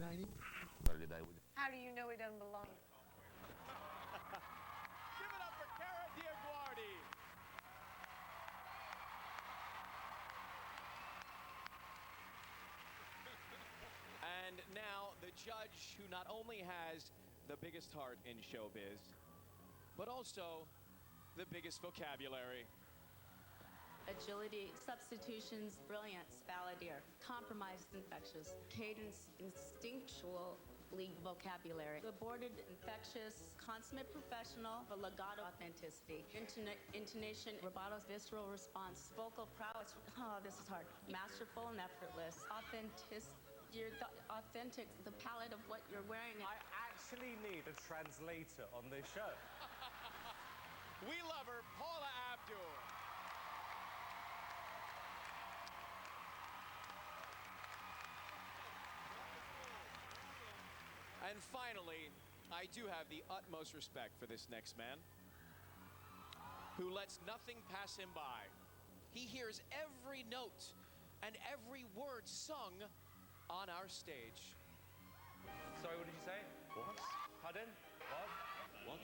How do you know he doesn't belong? Give it up for Cara Diaguardi. And now the judge who not only has the biggest heart in showbiz, but also the biggest vocabulary. Agility, substitutions, brilliance, balladeer, compromise, infectious, cadence, instinctual, vocabulary, aborted, infectious, consummate professional, but legato authenticity, intonation, rubato, visceral response, vocal prowess, oh, this is hard, masterful and effortless, you're authentic, the palette of what you're wearing. I actually need a translator on this show. We love her, Paula Abdul. And finally, I do have the utmost respect for this next man, who lets nothing pass him by. He hears every note and every word sung on our stage. Sorry, what did you say? What? Pardon? What? What?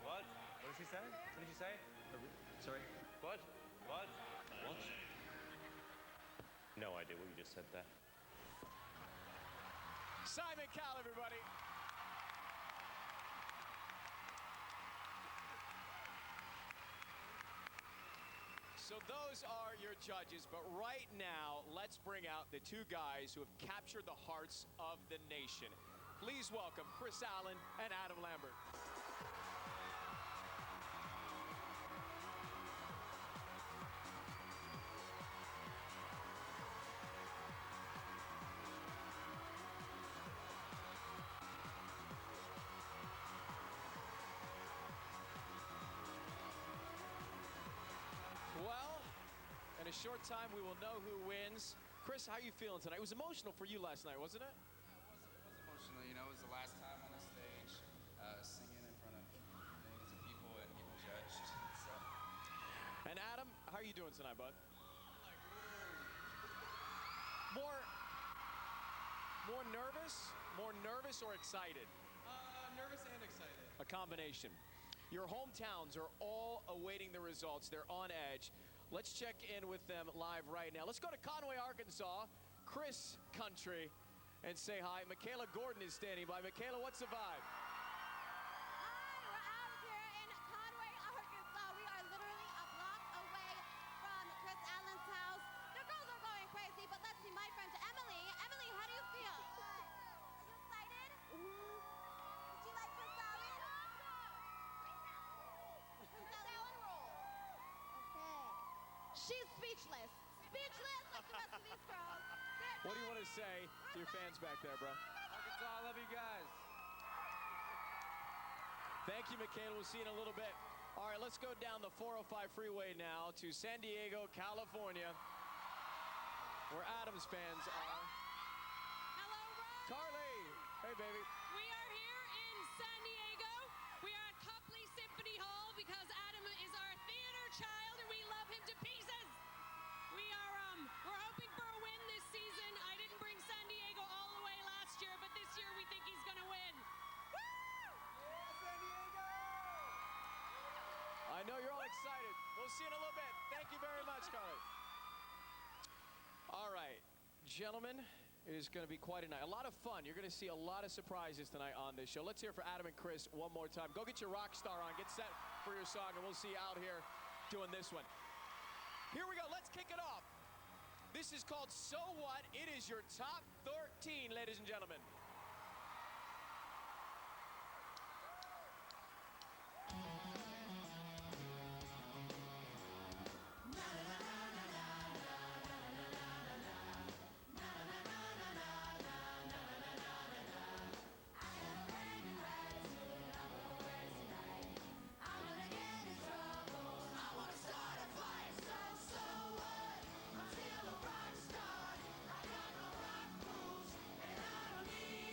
What? What did she say? What did you say? Sorry. What? What? What? No idea what you just said there. Simon Cowell, everybody. So those are your judges, but right now, let's bring out the two guys who have captured the hearts of the nation. Please welcome Kris Allen and Adam Lambert. Well, in a short time, we will know who wins. Kris, how are you feeling tonight? It was emotional for you last night, wasn't it? Yeah, it was emotional. You know, it was the last time on the stage, singing in front of millions of people and getting judged. So. And Adam, how are you doing tonight, bud? More nervous or excited? Nervous and excited. A combination. Your hometowns are all awaiting the results. They're on edge. Let's check in with them live right now. Let's go to Conway, Arkansas, Kris country, and say hi. Michaela Gordon is standing by. Michaela, what's the vibe? Hi, we're out here in Conway, Arkansas. We are literally a block away from Kris Allen's house. The girls are going crazy, but let's see my friend Emily. Emily, how do you feel? Are you excited? Did you like Kris Allen? Kris Allen roll. Okay. She's speechless. Speechless like the rest of these girls. What do you want to say to your fans back there, bro? Arkansas, I love you guys. Thank you, Michaela. We'll see you in a little bit. All right, let's go down the 405 freeway now to San Diego, California, where Adam's fans are. Hello, Rob. Carly. Hey, baby. We are here in San Diego. We are at Copley Symphony Hall because Adam is our theater child and we love him to pieces. We're hoping for a win this season. I didn't bring San Diego all the way last year, but this year we think he's going to win. Woo! Yeah, San Diego! I know you're all excited. We'll see you in a little bit. Thank you very much, Carly. All right, gentlemen, it is going to be quite a night. A lot of fun. You're going to see a lot of surprises tonight on this show. Let's hear for Adam and Kris one more time. Go get your rock star on. Get set for your song, and we'll see you out here doing this one. Here we go. Let's kick it off. This is called So What? It is your top 13, ladies and gentlemen. Until a rock star, I got no rock moves, and I don't need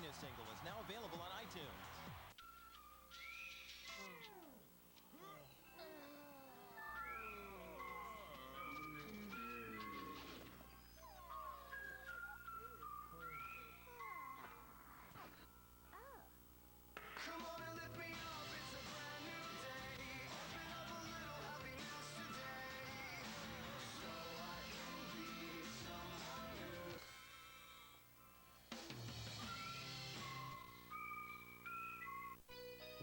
Happiness single is now available on iTunes.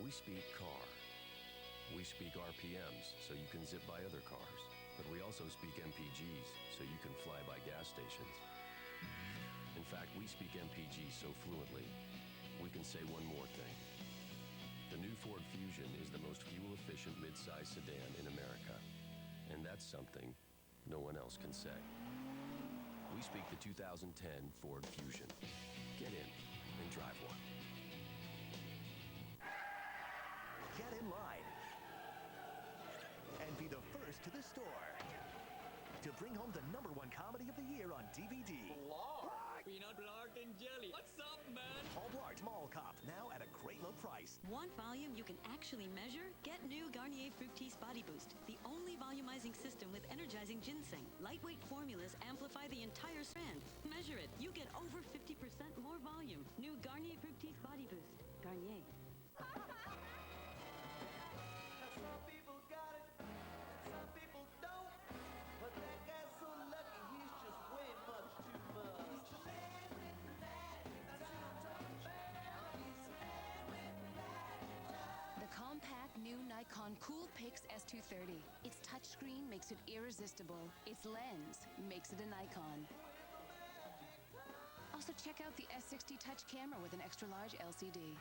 We speak car. We speak RPMs so you can zip by other cars. But we also speak MPGs so you can fly by gas stations. In fact, we speak MPG so fluently, we can say one more thing. The new Ford Fusion is the most fuel-efficient midsize sedan in America. And that's something no one else can say. We speak the 2010 Ford Fusion. Get in and drive one. Get in line and be the first to the store to bring home the #1 comedy of the year on DVD. Peanut Blart and jelly. What's up, man? Paul Blart Mall Cop, now at a great low price. Want volume you can actually measure? Get new Garnier Fructis Body Boost, the only volumizing system with energizing ginseng. Lightweight formulas amplify the entire strand. Measure it. You get over 50% more volume. New Garnier Fructis Body Boost. Garnier. Some people got it, some people don't. But that guy's so lucky, he's just way much too much. He's the man with the magic, that's what I'm talking about. He's the man with the magic. The compact new Nikon Coolpix S230. Its touchscreen makes it irresistible. Its lens makes it a Nikon. Also check out the S60 touch camera with an extra large LCD.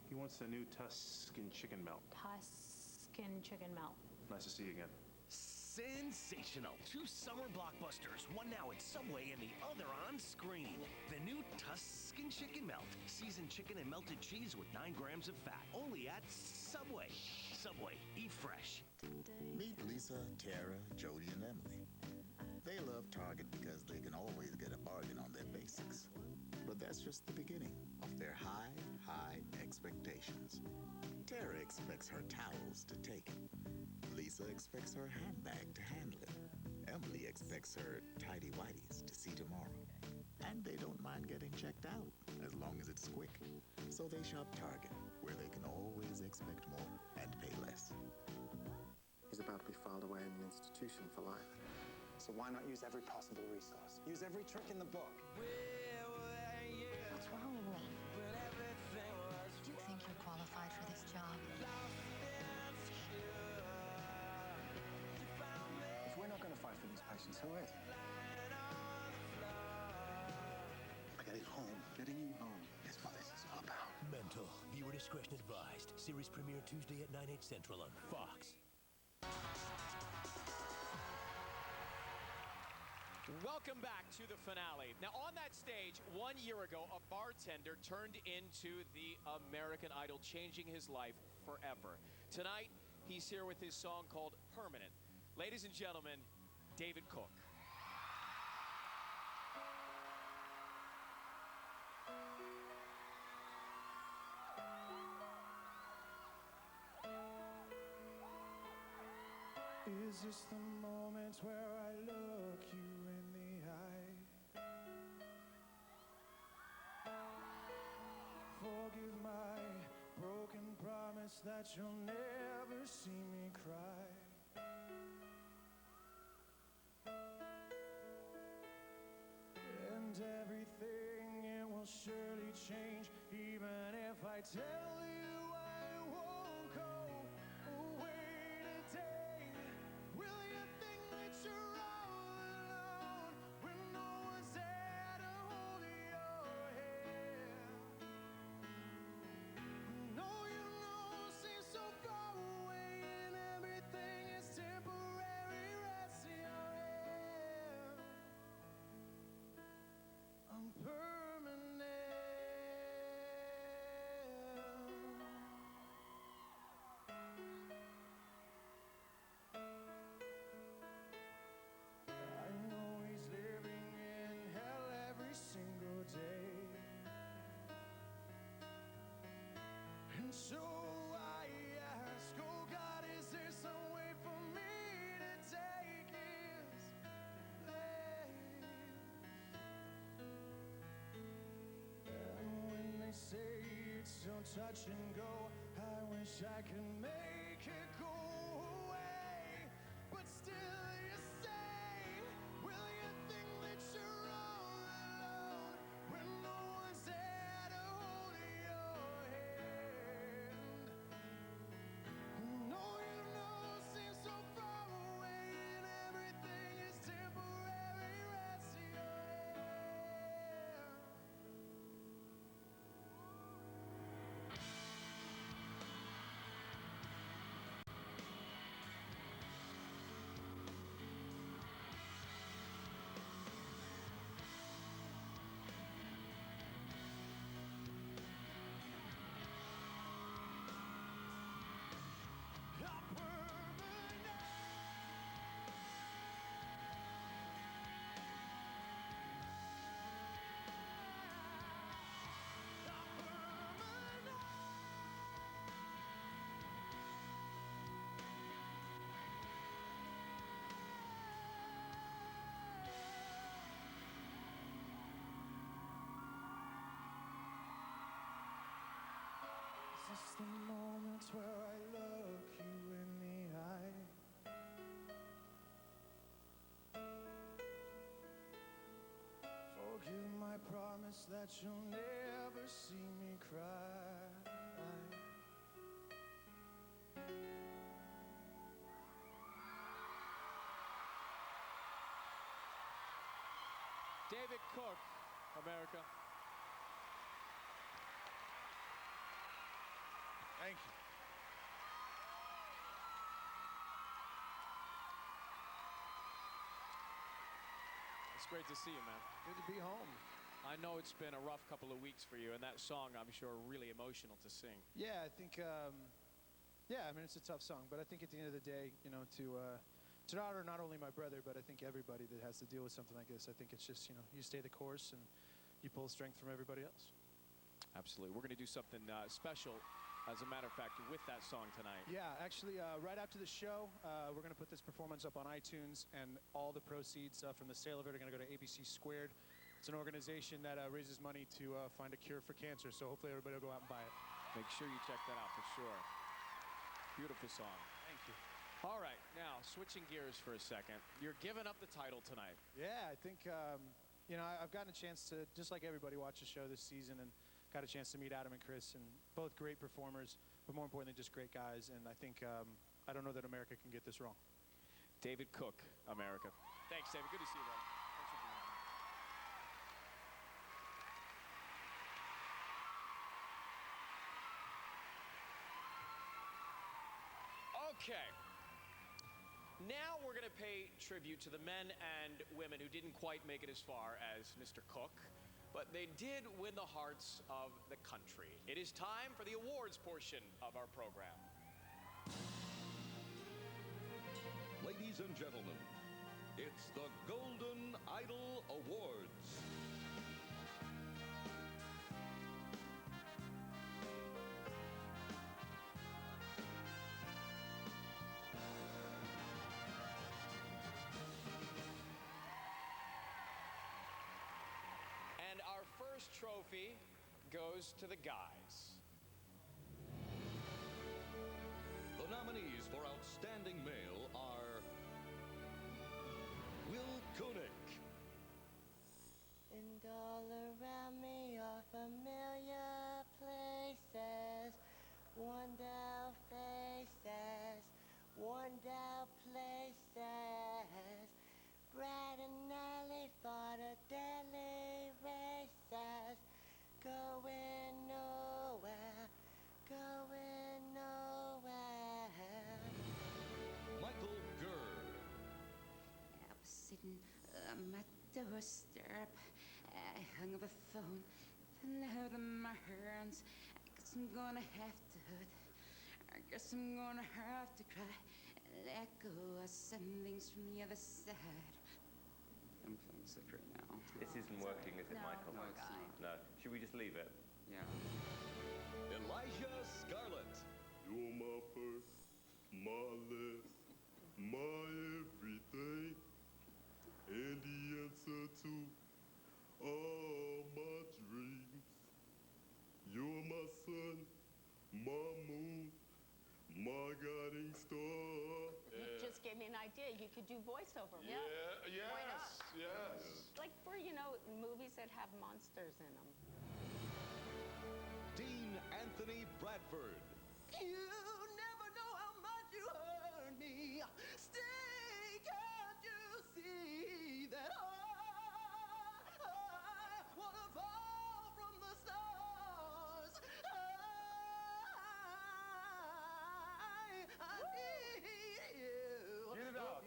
He wants the new Tuscan chicken melt. Tuscan chicken melt. Nice to see you again. Sensational. 2 summer blockbusters, one now at Subway and the other on screen. The new Tuscan chicken melt. Seasoned chicken and melted cheese with 9 grams of fat. Only at Subway. Subway, eat fresh. Meet Lisa, Tara, Jody, and Emily. They love Target because they can always get a bargain on their basics. But that's just the beginning of their high, high expectations. Tara expects her towels to take it. Lisa expects her handbag to handle it. Emily expects her tidy-whities to see tomorrow. And they don't mind getting checked out, as long as it's quick. So they shop Target, where they can always expect more and pay less. He's about to be filed away in an institution for life. So why not use every possible resource? Use every trick in the book. What's wrong with me? Do you think you're qualified for this job? If we're not going to fight for these patients, who is? Getting you home is what this is all about. Mental. Viewer discretion advised. Series premiere Tuesday at 9, 8 Central on Fox. Welcome back to the finale. Now, on that stage, 1 year ago, a bartender turned into the American Idol, changing his life forever. Tonight, he's here with his song called Permanent. Ladies and gentlemen, David Cook. Is this the moment where I look you in the eye? Forgive my broken promise that you'll never see me cry. And everything, it will surely change, even if I tell you I won't go away today. Will you think that you're all alone when no one's there to hold your hand? No, you know, seems so far away, and everything is temporary. Rest in your hand. I'm permanent. touch and go. I wish I could make it go away, but still you say, will you think that you're all alone when no one's there to hold your hand? No, you know, seems so far away and everything is temporary. Rest your hand. Is this the moment where I look you in the eye? Forgive my promise that you'll never see me cry. David Cook, America. Thank you. It's great to see you, man. Good to be home. I know it's been a rough couple of weeks for you, and that song, I'm sure, really emotional to sing. Yeah, I think, I mean, it's a tough song, but I think at the end of the day, you know, to honor not only my brother, but I think everybody that has to deal with something like this, I think it's just, you know, you stay the course and you pull strength from everybody else. Absolutely. We're going to do something special, as a matter of fact, with that song tonight. Yeah, actually, right after the show, we're going to put this performance up on iTunes, and all the proceeds from the sale of it are going to go to ABC Squared. It's an organization that raises money to find a cure for cancer, so hopefully everybody will go out and buy it. Make sure you check that out for sure. Beautiful song. Thank you. All right, now, switching gears for a second. You're giving up the title tonight. Yeah, I think, you know, I've gotten a chance to, just like everybody, watch the show this season and got a chance to meet Adam and Kris, and both great performers, but more importantly, just great guys. And I think, I don't know that America can get this wrong. David Cook, America. Thanks, David. Good to see you, brother. Thanks for being here. Okay. Now we're going to pay tribute to the men and women who didn't quite make it as far as Mr. Cook, but they did win the hearts of the country. It is time for the awards portion of our program. Ladies and gentlemen, it's the Golden Idol Awards. And our first trophy goes to the guys. The nominees for Outstanding Male are Will Koenig, And all around me are familiar places, worn down faces, worn down places, bright and early for the daily races, going nowhere, going nowhere. Michael Gurr, I was sitting on my doorstep. I hung up the phone, fell out of my hands. I guess I'm gonna have to hurt. I guess I'm gonna have to cry and let go of some things from the other side. I'm feeling sick right now. This isn't working, is it, No, Michael? poor guy. No. Should we just leave it? Yeah. Elijah Scarlett, You're my first, my last, my everything, and the answer to all my dreams. You're my sun, star. You just gave me an idea. You could do voiceover. Yeah, Why not? yes. Like for, movies that have monsters in them. Dean Anthony Bradford. You never know how much you hurt me. Stay, can't you see that I wanna fall from the stars? I need you. Get it out,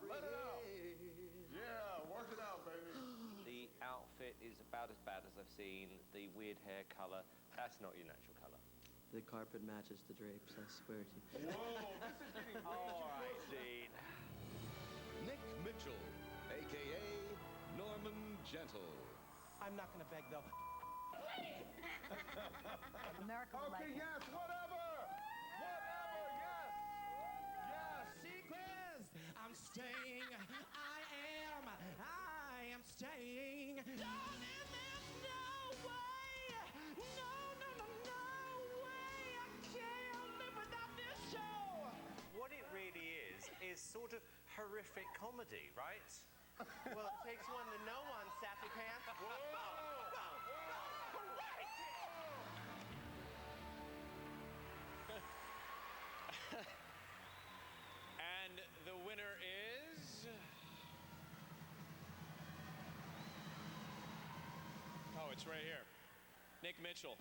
let it out. Yeah, work it out, baby. The outfit is about as bad as I've seen. The weird hair color, that's not your natural color. The carpet matches the drapes, I swear to you. Whoa, this is getting way All too right, close. Dean. Nick Mitchell, a.k.a. Norman Gentle. I'm not gonna beg, though. America would like Okay, it. yes, whatever, yes. Yes. Sequence! I'm staying. I am staying. Darling, there's no way. No way. I can't live without this show. What it really is sort of horrific comedy, right? Well, it takes one to know one, Sassy Pants. And the winner is... Oh, it's right here. Nick Mitchell.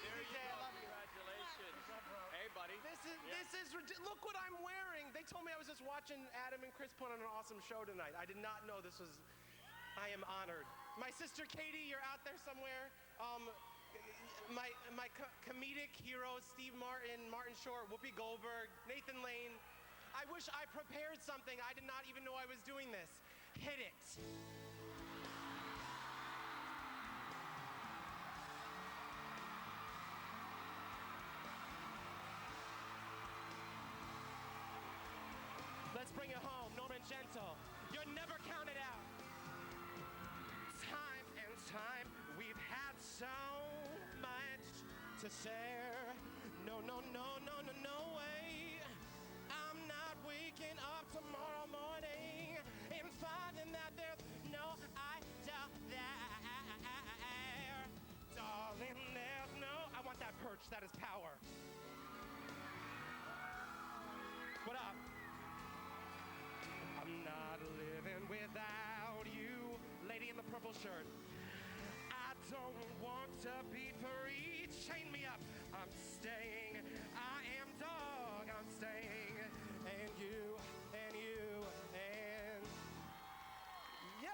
There you go. Congratulations. Hey, buddy. This is look what I'm wearing. They told me I was just watching Adam and Kris put on an awesome show tonight. I did not know this was. I am honored. My sister Katie, you're out there somewhere. My comedic heroes, Steve Martin, Martin Short, Whoopi Goldberg, Nathan Lane. I wish I prepared something. I did not even know I was doing this. Hit it. Let's bring it home, Norman Gentle. You're never counted out. Time and time, we've had so much to share. No way. I'm not waking up tomorrow morning and finding that there's no idea there. Darling, there's no. I want that perch. That is power. What up? I'm not living without you, lady in the purple shirt. I don't want to be free. Chain me up. I'm staying. I am dog. I'm staying. And you, and you, and you.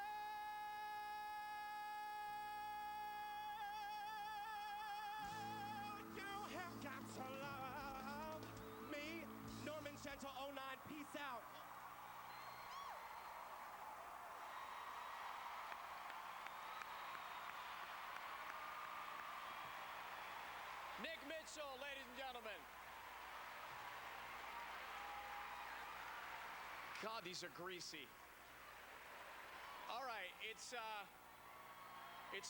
You have got to love me. Norman Gentle 09. Peace out. Nick Mitchell, ladies and gentlemen. God, these are greasy. All right, it's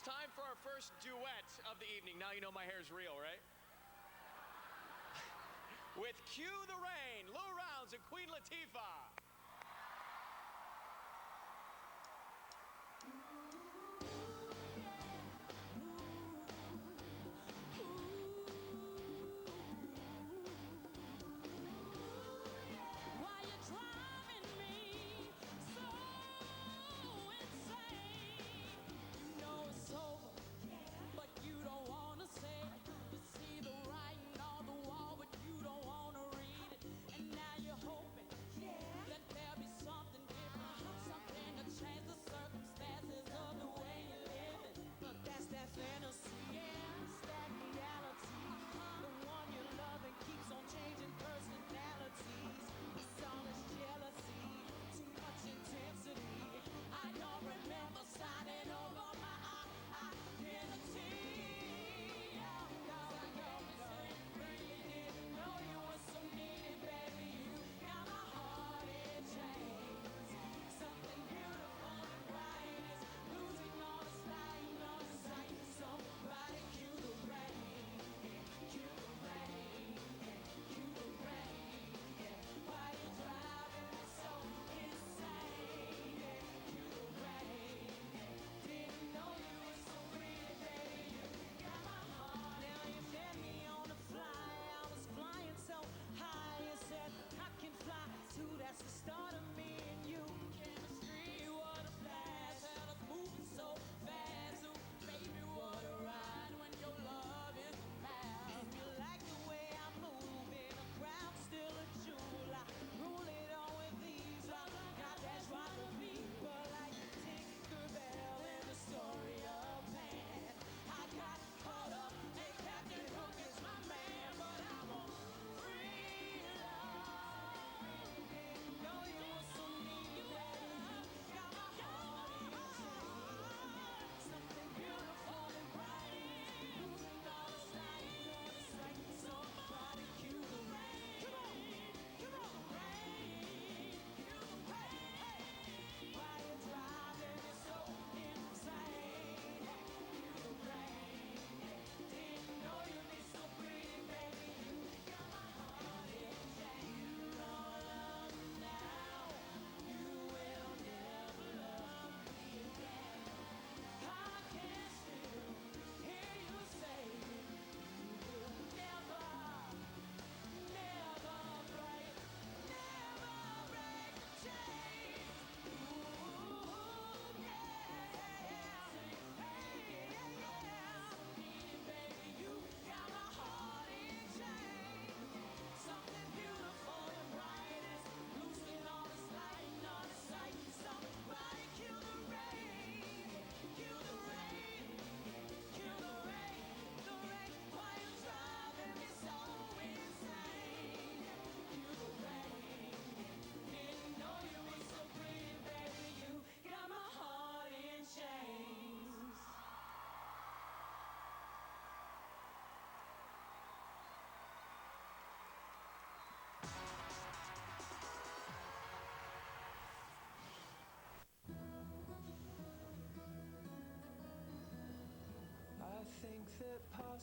time for our first duet of the evening. Now you know my hair's real, right? With Cue the Rain, Lou Rounds, and Queen Latifah. Why you driving me so insane? You know it's over, but you don't wanna say it. You see the writing on the wall, but you don't wanna read it. And now you're hoping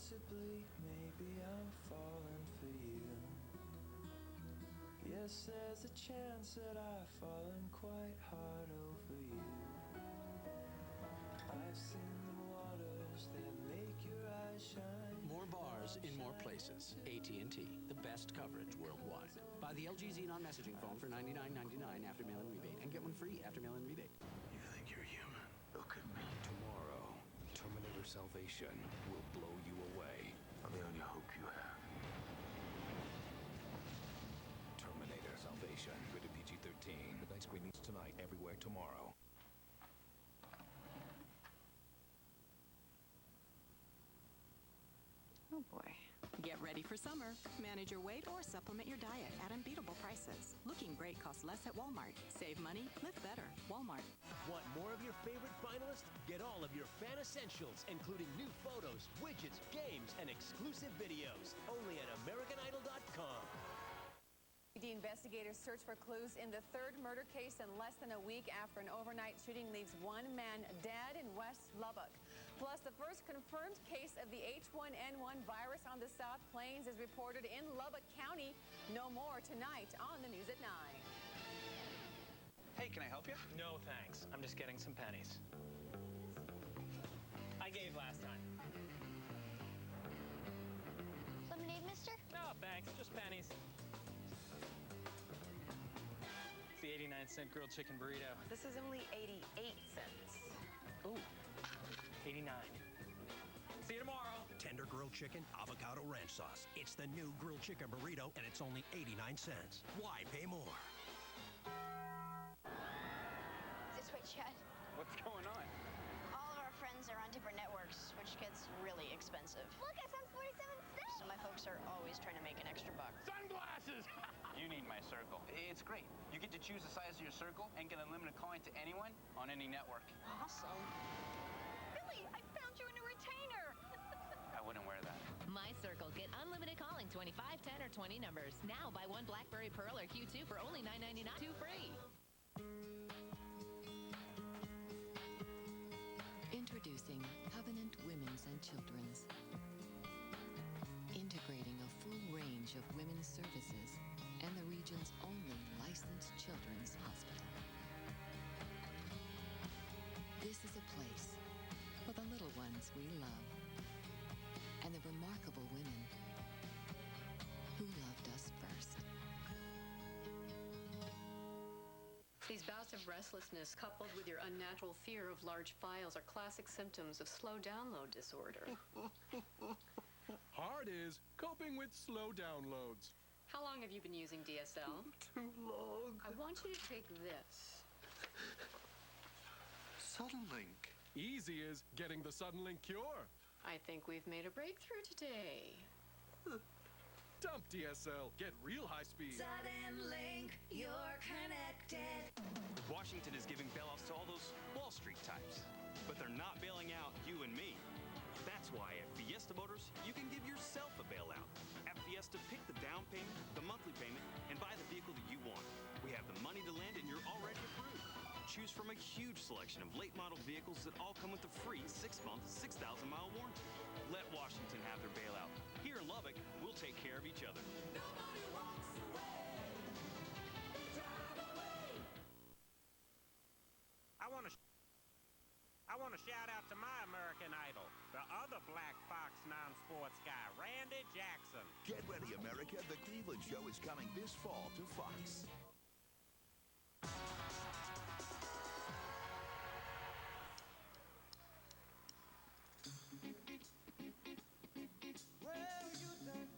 Possibly, maybe I'm falling for you. Yes, there's a chance that I've fallen quite hard over you. I've seen the waters that make your eyes shine. More bars in more places. AT&T, the best coverage worldwide. Buy the LG Xenon messaging phone for $99.99 after mail-in rebate and get one free after mail-in rebate. You think you're human? Look at me. Tomorrow, Terminator Salvation will blow you away. I'm the only hope you have. Terminator Salvation. Rated PG-13. Midnight screenings tonight, everywhere tomorrow. Oh boy. Get ready for summer. Manage your weight or supplement your diet at unbeatable prices. Looking great costs less at Walmart. Save money, live better. Walmart. Want more of your favorite finalists? Get all of your fan essentials, including new photos, widgets, games, and exclusive videos. Only at AmericanIdol.com. The investigators search for clues in the third murder case in less than a week after an overnight shooting leaves one man dead in West Lubbock. Plus, the first confirmed case of the H1N1 virus on the South Plains is reported in Lubbock County. No more tonight on the News at 9. Hey, can I help you? No, thanks. I'm just getting some pennies. I gave last time. Lemonade, mister? No, thanks. Just pennies. It's the 89-cent grilled chicken burrito. This is only 88 cents. Ooh, 89. See you tomorrow. Tender grilled chicken, avocado ranch sauce. It's the new grilled chicken burrito, and it's only 89 cents. Why pay more? This way, Chad. What's going on? All of our friends are on different networks, which gets really expensive. Look, I found 47 cents. So my folks are always trying to make an extra buck. Sunglasses! You need my circle. It's great. You get to choose the size of your circle and get unlimited calling to anyone on any network. Awesome. Billy, I found you a new retainer. I wouldn't wear that. My Circle. Get unlimited calling, 25, 10, or 20 numbers. Now buy one BlackBerry Pearl or Q2 for only $9.99. Two free. Introducing Covenant Women's and Children's. Integrating a full range of women's services and the region's only licensed children's hospital. This is a place for the little ones we love and the remarkable women who loved us first. These bouts of restlessness coupled with your unnatural fear of large files are classic symptoms of slow download disorder. Hard is coping with slow downloads. How long have you been using DSL? Too long. I want you to take this. Suddenlink. Easy is getting the Suddenlink cure. I think we've made a breakthrough today. Dump DSL. Get real high speed. Suddenlink, you're connected. Washington is giving bailouts to all those Wall Street types, but they're not bailing out you and me. That's why at Fiesta Motors, you can give yourself a bailout. At Fiesta, pick the down payment, the monthly payment, and buy the vehicle that you want. We have the money to land and you're already approved. Choose from a huge selection of late model vehicles that all come with a free 6-month, 6,000-mile warranty. Let Washington have their bailout. Here in Lubbock, we'll take care of each other. Nobody walks away. They drive away. I want to shout out to my American Idol, the other Black Fox non-sports guy, Randy Jackson. Get ready, America. The Cleveland Show is coming this fall to Fox. Well, you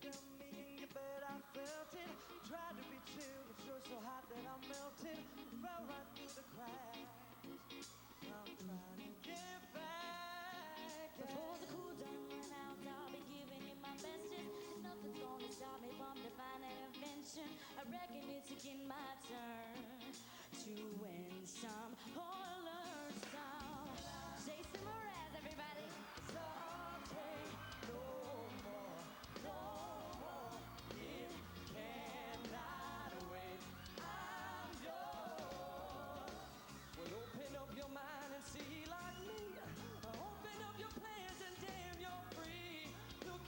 done me and you bet I felt it. Tried to be chill, but you're so hot that I melted. Fell right through the cracks. I'm trying to get back. Before the cool down run out, I'll be giving it my bestest. Nothing's gonna stop me from defining invention. I reckon it's again my turn to win some or learn some. Jason Mraz, everybody. So I'll take no more, no more. You cannot wait. I'm yours. Well, open up your mind and see like me. Open up your plans and damn, you're free. Look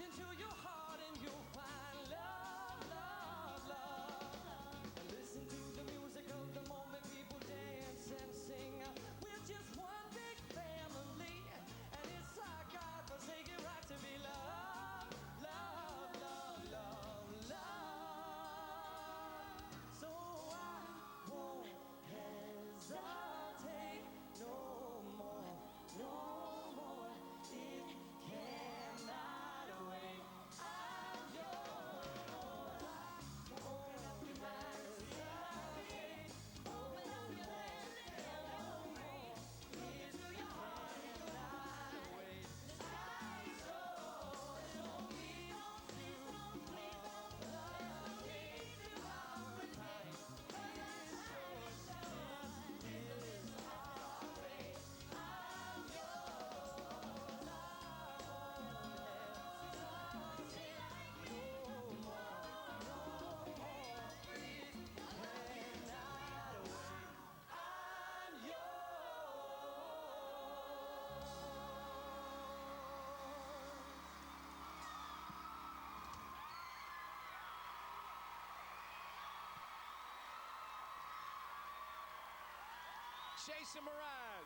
Jason Mraz.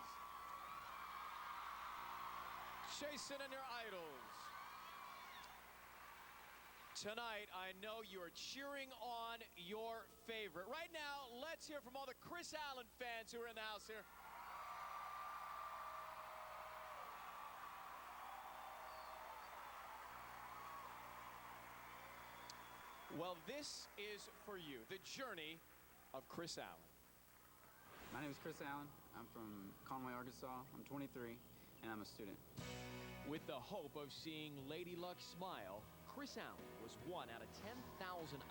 Jason and your idols. Tonight, I know you're cheering on your favorite. Right now, let's hear from all the Kris Allen fans who are in the house here. Well, this is for you, the journey of Kris Allen. My name is Kris Allen. I'm from Conway, Arkansas. I'm 23, and I'm a student. With the hope of seeing Lady Luck smile, Kris Allen was one out of 10,000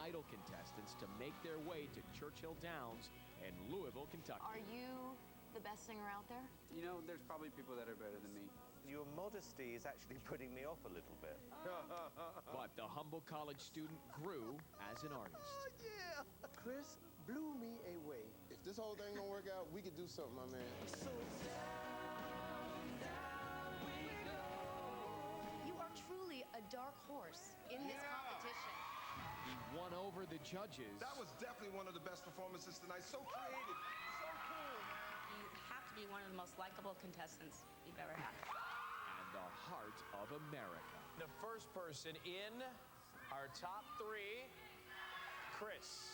Idol contestants to make their way to Churchill Downs in Louisville, Kentucky. Are you the best singer out there? You know, there's probably people that are better than me. Your modesty is actually putting me off a little bit. But the humble college student grew as an artist. Oh, yeah! Kris blew me away. If this whole thing don't work out, we could do something, my man. So down, down we go. You are truly a dark horse in this competition. He won over the judges. That was definitely one of the best performances tonight. So creative, so cool, man. You have to be one of the most likable contestants you've ever had. And the heart of America. The first person in our top three, Kris.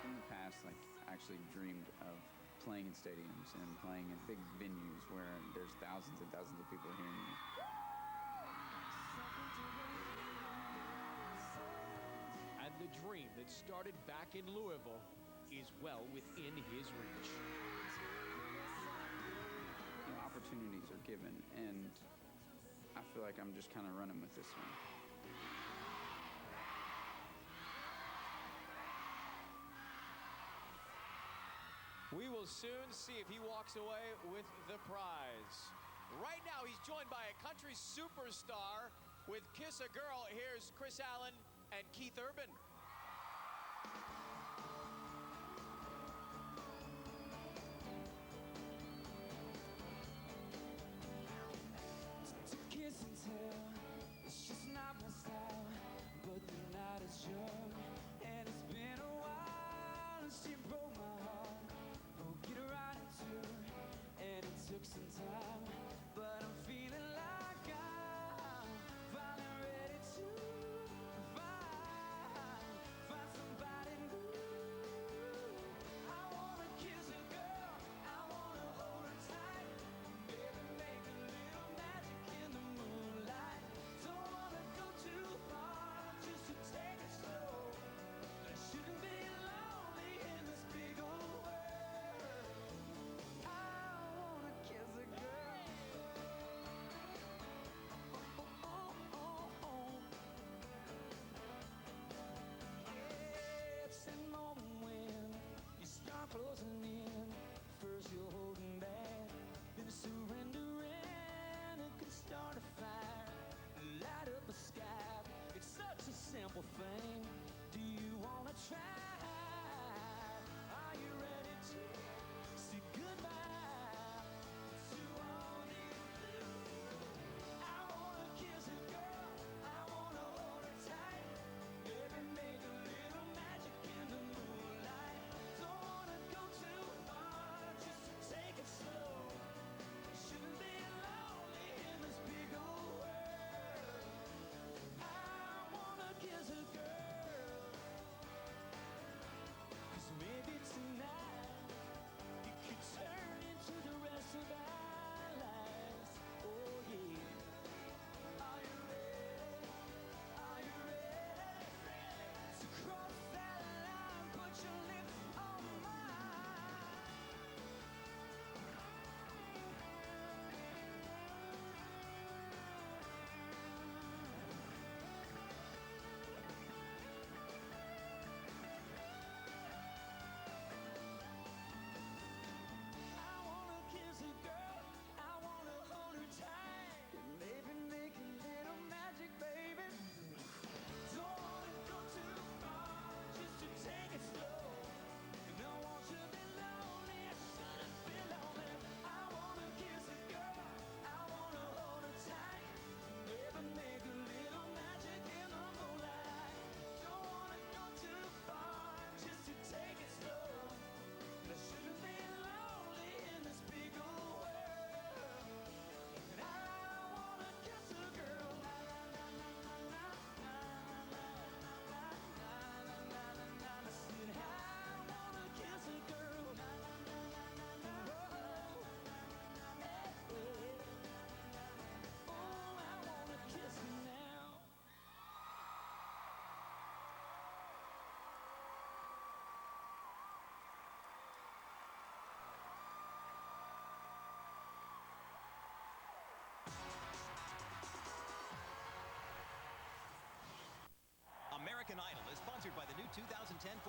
In the past, like, I actually dreamed of playing in stadiums and playing in big venues where there's thousands and thousands of people hearing me. And the dream that started back in Louisville is well within his reach. You know, opportunities are given, and I feel like I'm just kind of running with this one. We will soon see if he walks away with the prize. Right now, he's joined by a country superstar with Kiss a Girl. Here's Kris Allen and Keith Urban. To kiss and tell, it's just not my style. But the night is young, and it's been a while, and she broke my heart. Get right into her, and it took some time, but I'm feeling like I'm finally ready to fight.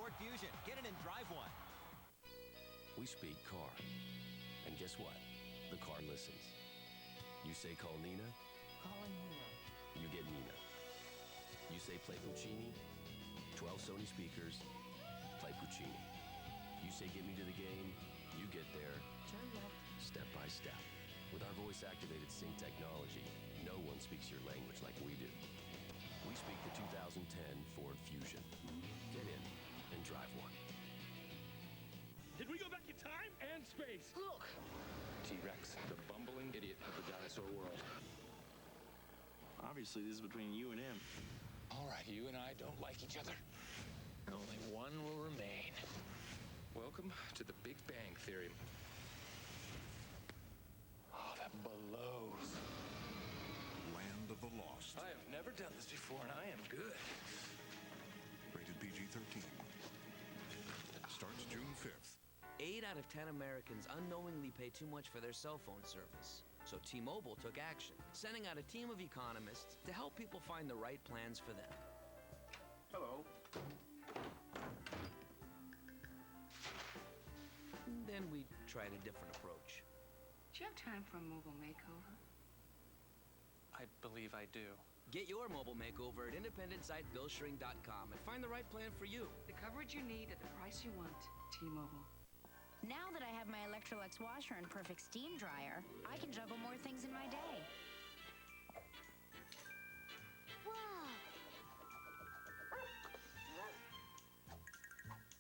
Ford Fusion. Get it and drive one. We speak car. And guess what? The car listens. You say call Nina? Calling Nina. You get Nina. You say play Puccini? 12 Sony speakers, play Puccini. You say get me to the game? You get there. Turn left. Step by step. With our voice-activated sync technology, no one speaks your language like we do. We speak the 2010 Ford Fusion. Get in and drive one. Did we go back in time and space? Look! T-Rex, the bumbling idiot of the dinosaur world. Obviously, this is between you and him. All right, you and I don't like each other. Only one will remain. Welcome to the Big Bang Theory. Oh, that blows. Land of the Lost. I have never done this before, and I am good. Rated PG-13. Starts June 5th. 8 out of 10 Americans unknowingly pay too much for their cell phone service. So T-Mobile took action, sending out a team of economists to help people find the right plans for them. Hello. Then we tried a different approach. Do you have time for a mobile makeover? I believe I do. Get your mobile makeover at independentsitebillshrink.com and find the right plan for you. The coverage you need at the price you want. T-Mobile. Now that I have my Electrolux washer and perfect steam dryer, I can juggle more things in my day. Whoa!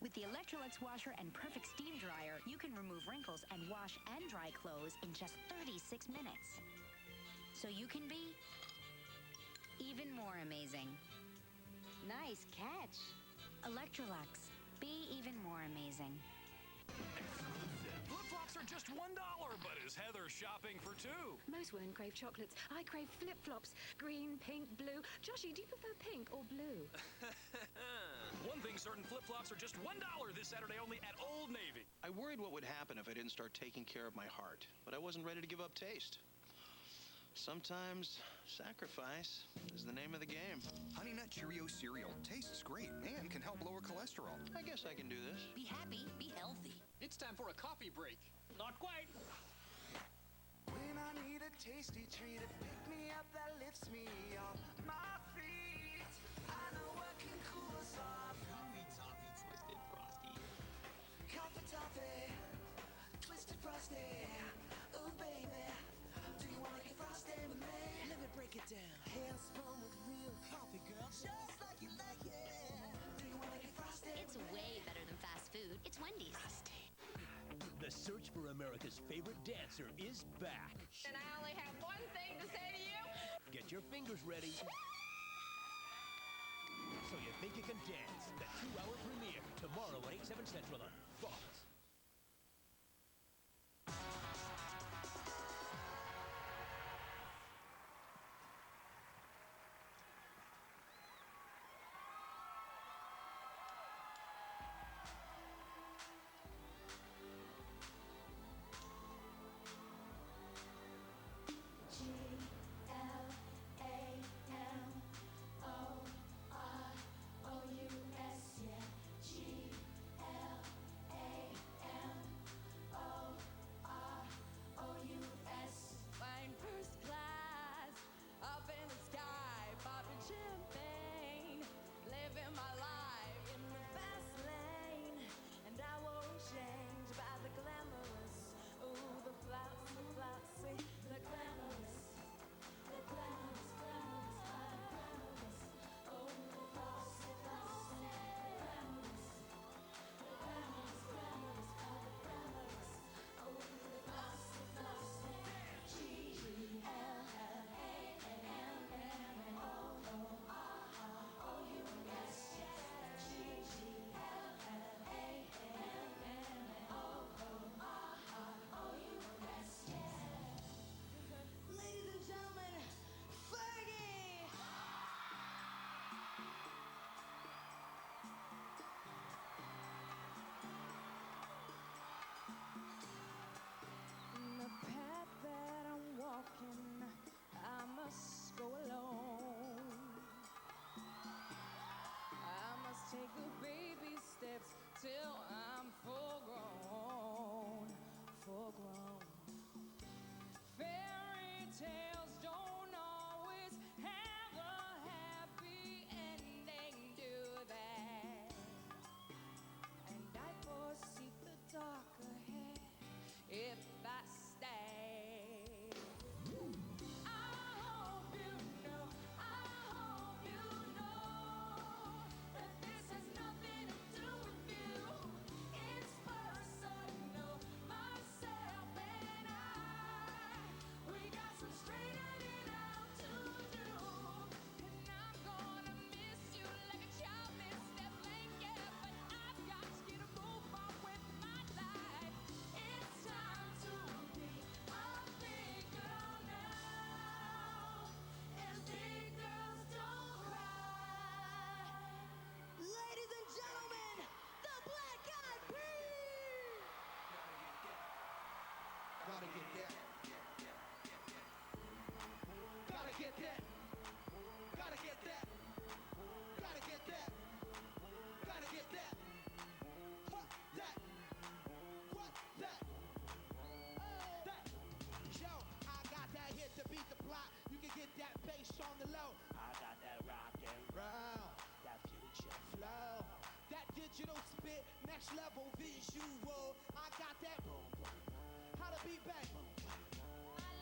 With the Electrolux washer and perfect steam dryer, you can remove wrinkles and wash and dry clothes in just 36 minutes. So you can be even more amazing. Nice catch. Electrolux. Be even more amazing. Flip-flops are just $1, but is Heather shopping for 2? Most women crave chocolates. I crave flip-flops. Green, pink, blue. Joshy, do you prefer pink or blue? One thing certain, flip-flops are just $1 this Saturday only at Old Navy. I worried what would happen if I didn't start taking care of my heart, but I wasn't ready to give up taste. Sometimes sacrifice is the name of the game. Honey Nut Cheerio cereal tastes great and can help lower cholesterol. I guess I can do this. Be happy, be healthy. It's time for a coffee break. Not quite. When I need a tasty treat to pick me up that lifts me off my feet, I know what can cool us off. Gooey toffee twisted frosty. Coffee toffee, twisted frosty. Ooh baby, do you wanna get frosty with me? Let me break it down. Hands spun with real coffee, girl, just like you like it. Do you wanna get frosty? It's way better than fast food. It's Wendy's. The search for America's favorite dancer is back. And I only have one thing to say to you. Get your fingers ready. So You Think You Can Dance, the 2-hour premiere, tomorrow at 8, 7 Central on Fox. G-L-A-M-O-R-O-U-S, yeah, G-L till I'm full grown, full grown. Fairy tales don't always have a happy ending, do they? And I foresee the dark ahead if I stay. I hope you know that this has nothing to do with you. It's personal. Myself and I, we got some straightening out to do. And I'm gonna miss you like a child miss their blanket, but I've got to get a move on with my life. It's time to be a big girl now, and big girls don't cry. Ladies and gentlemen, the Black Eyed Peas! Gotta get that. Gotta get that. Gotta get that. Gotta get that. Gotta get that. What that? What that? That. Yo, I got that hit to beat the block. You can get that bass on the low. I got that rock and roll. That future flow. That digital spit, next level visual. I got that boom boom. How to beat back. I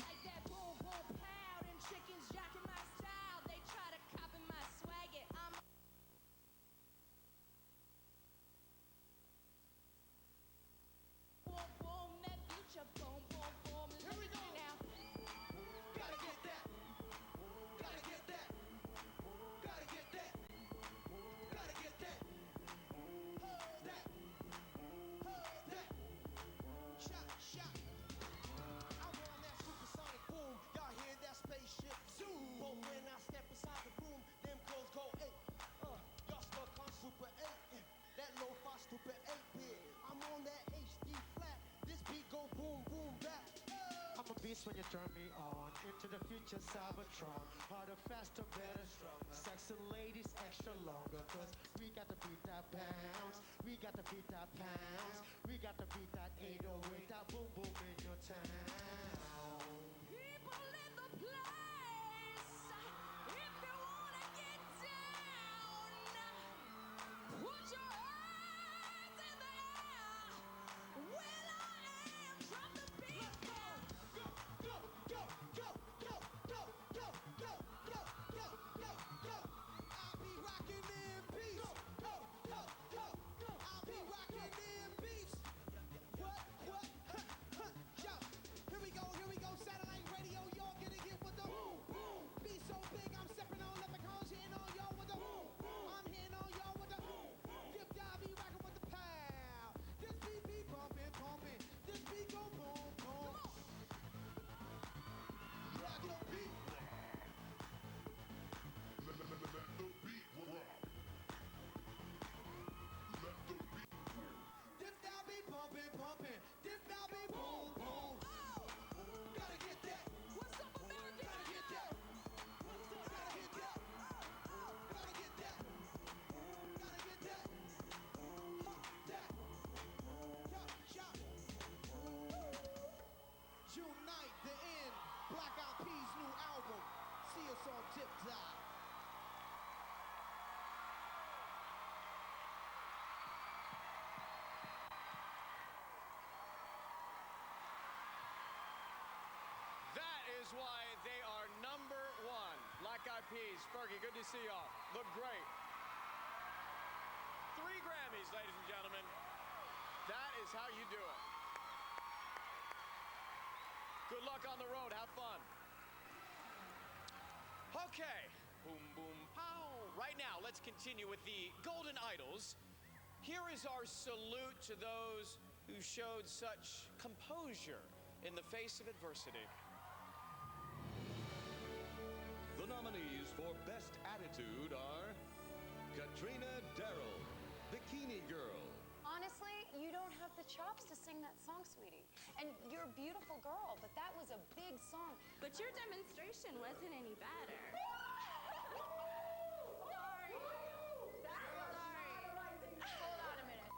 like that boom boom pound and chickens jacking my style. They try to copy my swag, yet I'm boom boom, that future boom boom boom. Here we go. Now. Gotta get that. Gotta get that. Gotta get that. Gotta get that. Hold that. Hold that. Shot, shot. I'm on that supersonic boom. Y'all hear that spaceship zoom? But when I step inside the room, them girls go 8. Y'all stuck on Super 8. That lo-fi stupid 8-bit. I'm on that HD flat. This beat go boom, boom, back. I'm a beast when you turn me on. Into the future Cybertron. Harder, faster, better, stronger. Sexy ladies extra longer. Cause we got to beat that bounce. We got to beat that pounds. We got to beat that 808. That boom boom in your town. People in the place, if you wanna get down, put your hands in the air. Well, I am from the beat. Go, go, go, go, go, go, go, go, go, go, go, go. I'll be rocking them beats. Go, go, go, go. I'll be rocking them beats. What? Huh, huh, yo. Here we go, satellite radio, y'all gonna get with the boom, boom. Be so big, I'm stepping on leprechauns, hitting on y'all with the boom, boom. I'm hitting on y'all with the boom, boom. Dip dive, be rocking with the pow. This beat be bumping, pumping. This beat go boom, boom. Rock your beat. Let the beat rock. Let the beat rock. This now be pumping, pumping. This now be boom, boom. Gotta get that. What's up, America? Gotta get that. Gotta get that. Gotta get that. Gotta get that. Huh, that. Shot. June 9th, the end. Black Eyed Peas' new album. See us on Tip Top. That is why they are number one. Black Eyed Peas. Fergie, good to see y'all. Look great. 3 Grammys, ladies and gentlemen. That is how you do it. Good luck on the road. Have fun. Okay. Boom, boom, pow. Right now, let's continue with the Golden Idols. Here is our salute to those who showed such composure in the face of adversity. The nominees for Best Attitude are Katrina Darrell, Bikini Girl. Honestly, you don't have the chops to sing that song, sweetie. And you're a beautiful girl, but that was a big song. But your demonstration wasn't any better. Sorry. That was sorry. Hold on a minute.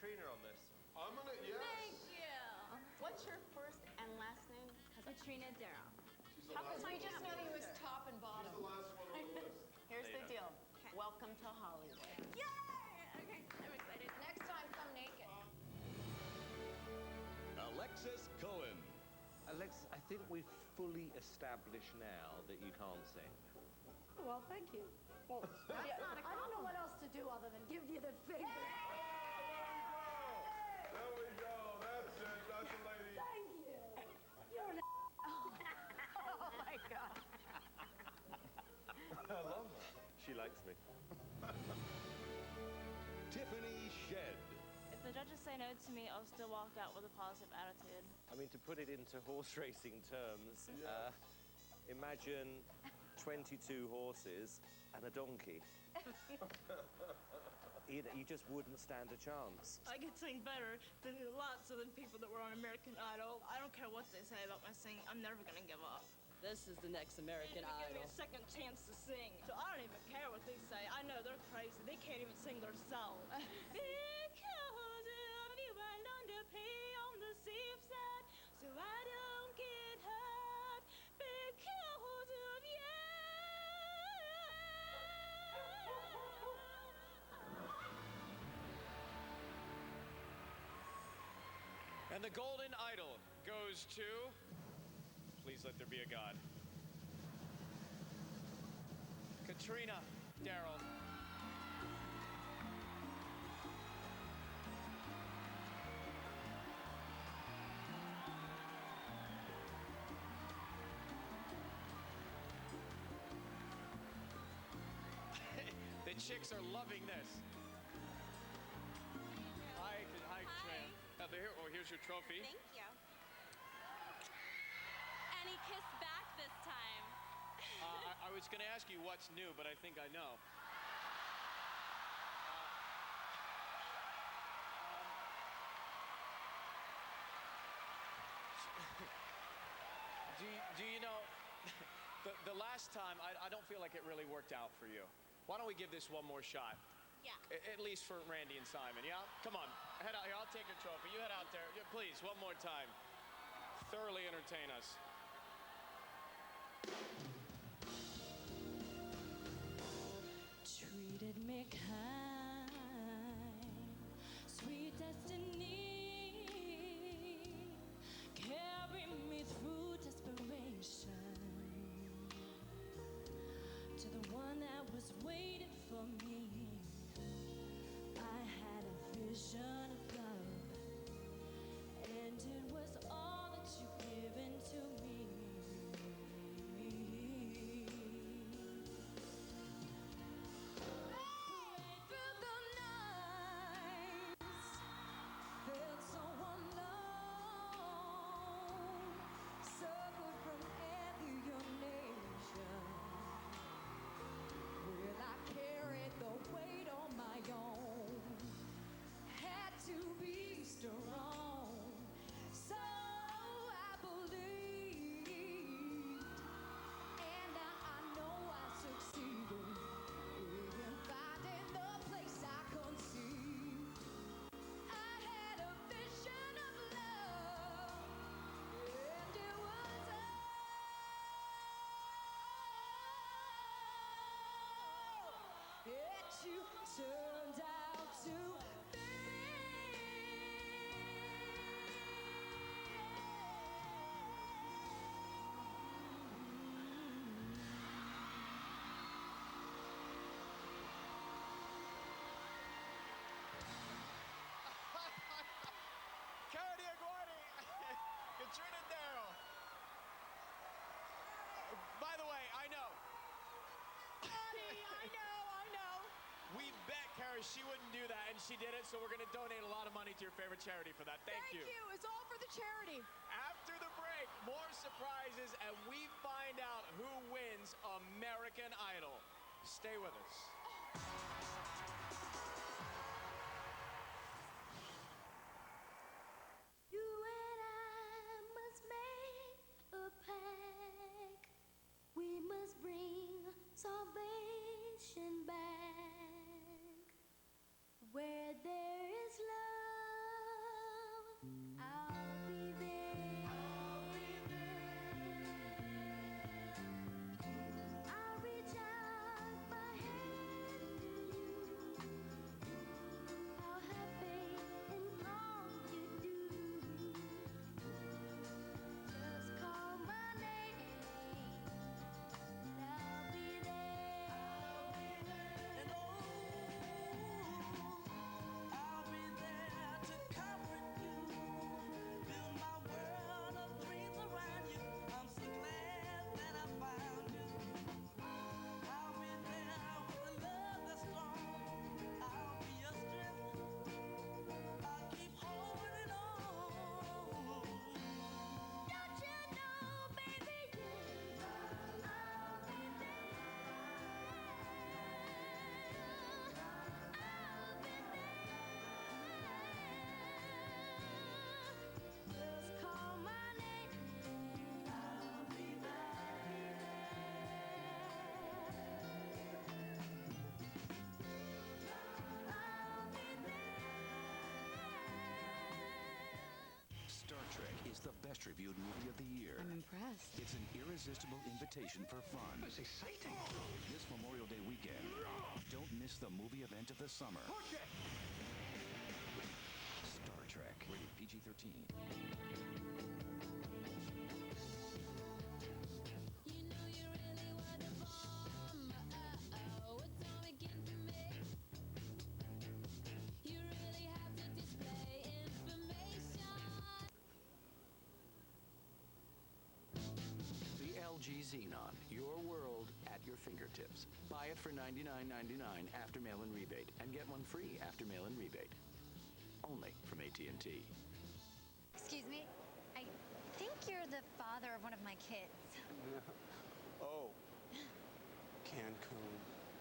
Katrina on this. I'm gonna, yes. Thank you. What's your first and last name? Katrina Darrow. How come we just know you as top and bottom? She's the last one on the list. Here's There the you deal. Welcome to Hollywood. Yay! Okay, I'm excited. Next time, come naked. Alexis Cohen. Alexis, I think we've fully established now that you can't sing. Well, thank you. Well, I don't know what else to do other than give you the finger. There we go. That's it. That's the lady. Thank you. You're an Oh my God. I love her. She likes me. Tiffany Shedd. If the judges say no to me, I'll still walk out with a positive attitude. I mean, to put it into horse racing terms, imagine 22 horses and a donkey. You just wouldn't stand a chance. I could sing better than lots of the people that were on American Idol. I don't care what they say about my singing. I'm never gonna give up. This is the next American Give me Idol. a second chance to sing. So I don't even care what they say. I know they're crazy. They can't even sing themselves. Because of you, I learned to play on the safe side, so I don't get hurt. Because of you. And the Golden Idol goes to, please let there be a God, Katrina Darrow. The chicks are loving this. Hi, Katrina. Here's your trophy. Thank you. Any kiss back this time? I was going to ask you what's new, but I think I know. Do you know, the last time, I don't feel like it really worked out for you. Why don't we give this one more shot? Yeah. At least for Randy and Simon, yeah? Come on, head out here. I'll take your trophy. You head out there. Yeah, please, one more time. Thoroughly entertain us. Treated me kind, sweet destiny, carry me through desperation to the one that was waiting for me. I had a vision of love, and it was all that you've given to me. Through the nights, felt so alone, suffered from alienation. Well, I carried the weight on my own, had to be strong, so I believed, and I know I succeeded in finding the place I conceived. I had a vision of love, and it was all that you turned out to be. Cody Aguirre, Katrina Darrow. By the way, I know. I know. We bet, Carrie, she wouldn't do that, and she did it, so we're going to donate a lot of money to your favorite charity for that. Thank you. It's all for the charity. After the break, more surprises, and we find out who wins American Idol. Stay with us. You and I must make a pact. We must bring salvation back. Where there is love. best reviewed movie of the year. I'm impressed. It's an irresistible invitation for fun. That's exciting. This Memorial Day weekend, don't miss the movie event of the summer. Push it! Star Trek, rated PG-13. The LG Xenon, your world at your fingertips. Buy it for $99.99 after mail-in rebate and get one free after mail-in rebate. Only from AT&T. Excuse me, I think you're the father of one of my kids. Oh. Cancun,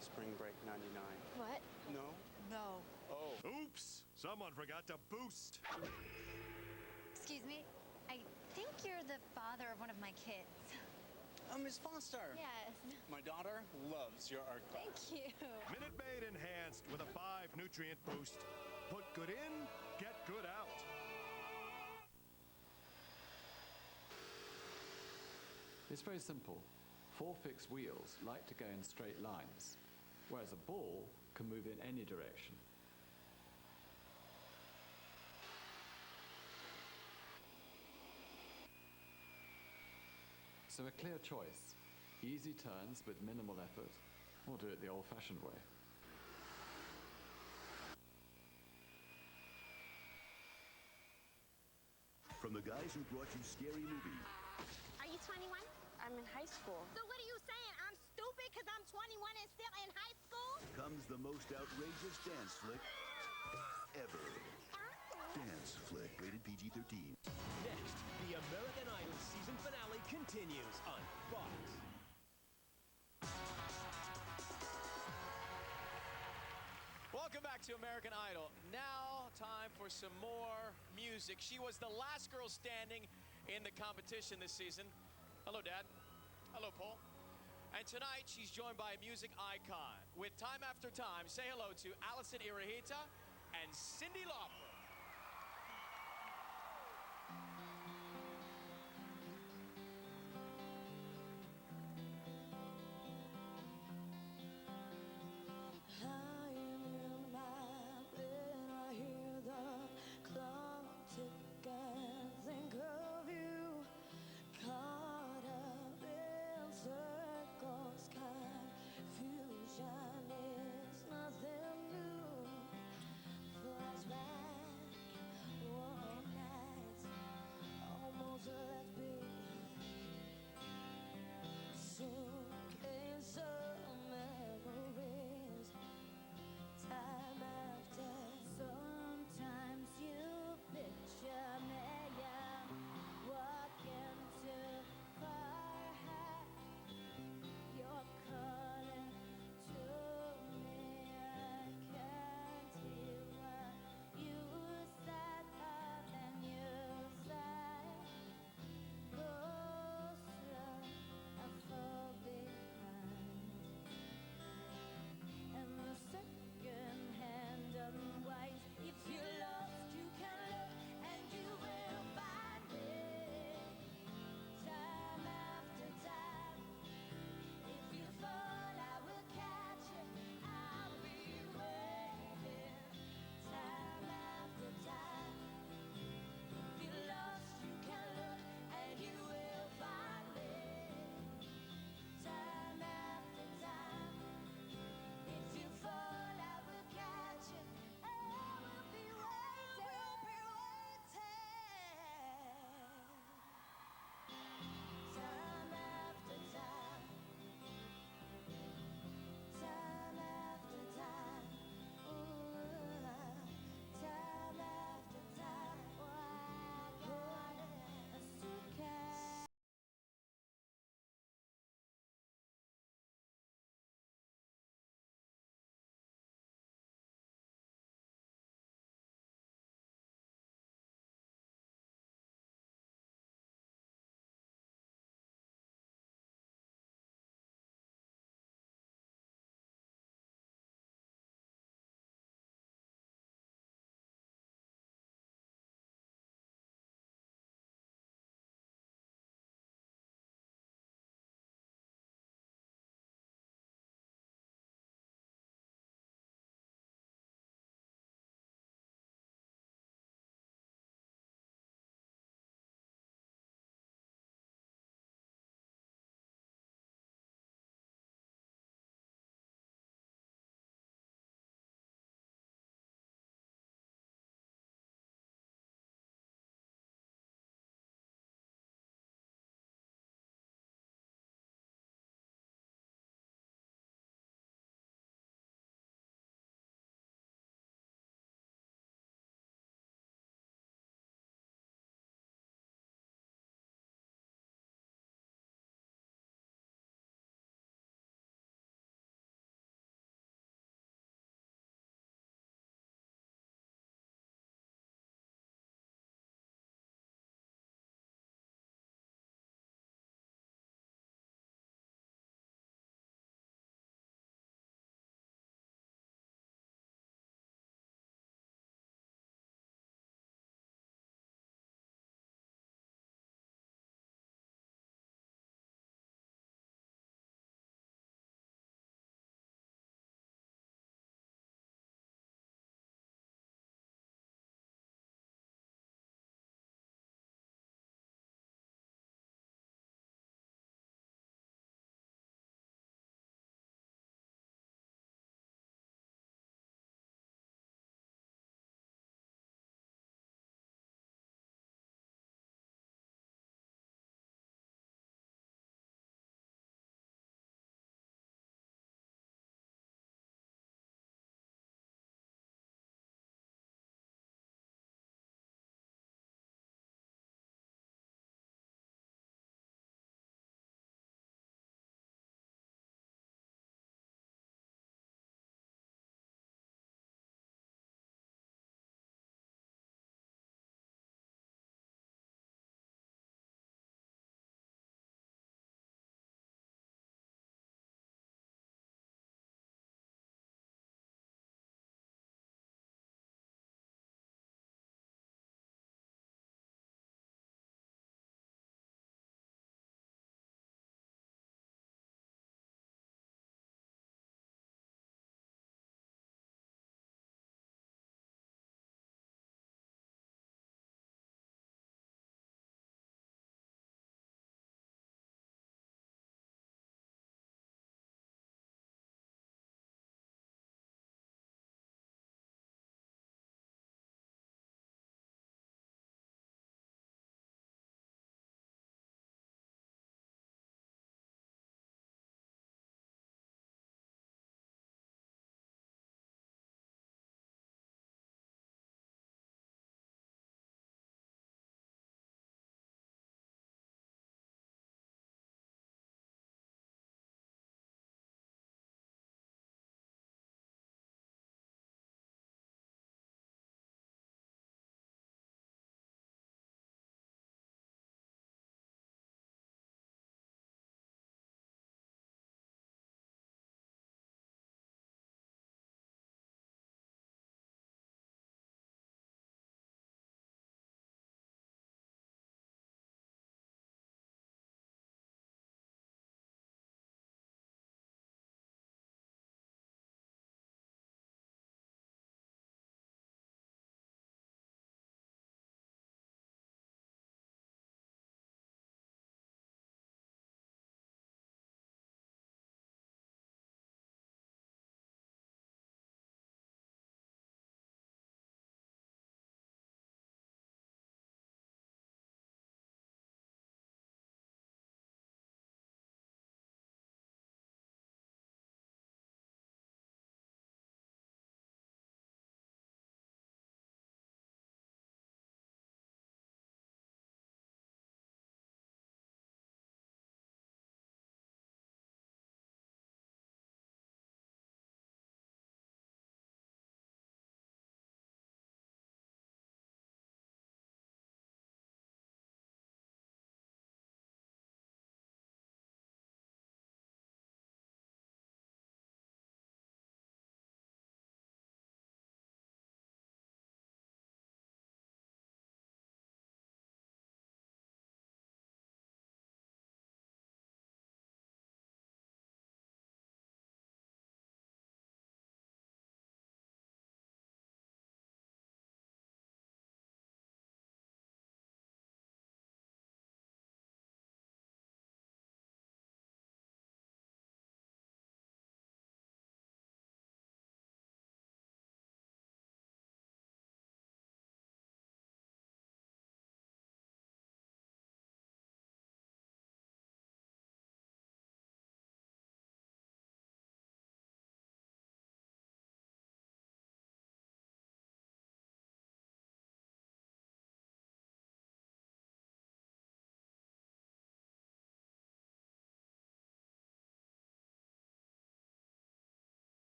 spring break 99. What? No? No. Oh. Oops! Someone forgot to boost. Excuse me, I think you're the father of one of my kids. Miss Foster. Yes. My daughter loves your art class. Thank you. Minute Maid enhanced with a 5-nutrient boost. Put good in, get good out. It's very simple. 4 fixed wheels like to go in straight lines, whereas a ball can move in any direction. So a clear choice. Easy turns with minimal effort, or do it the old-fashioned way. From the guys who brought you Scary Movie. Are you 21? I'm in high school. So what are you saying? I'm stupid because I'm 21 and still in high school? Comes the most outrageous dance flick ever. Dance flick, rated PG-13. Next, the American Idol season finale continues on Fox. Welcome back to American Idol. Now, time for some more music. She was the last girl standing in the competition this season. Hello, Dad. Hello, Paul. And tonight, she's joined by a music icon. With Time After Time, say hello to Allison Irahita and Cyndi Lauper. Confusion is nothing new. Flashback.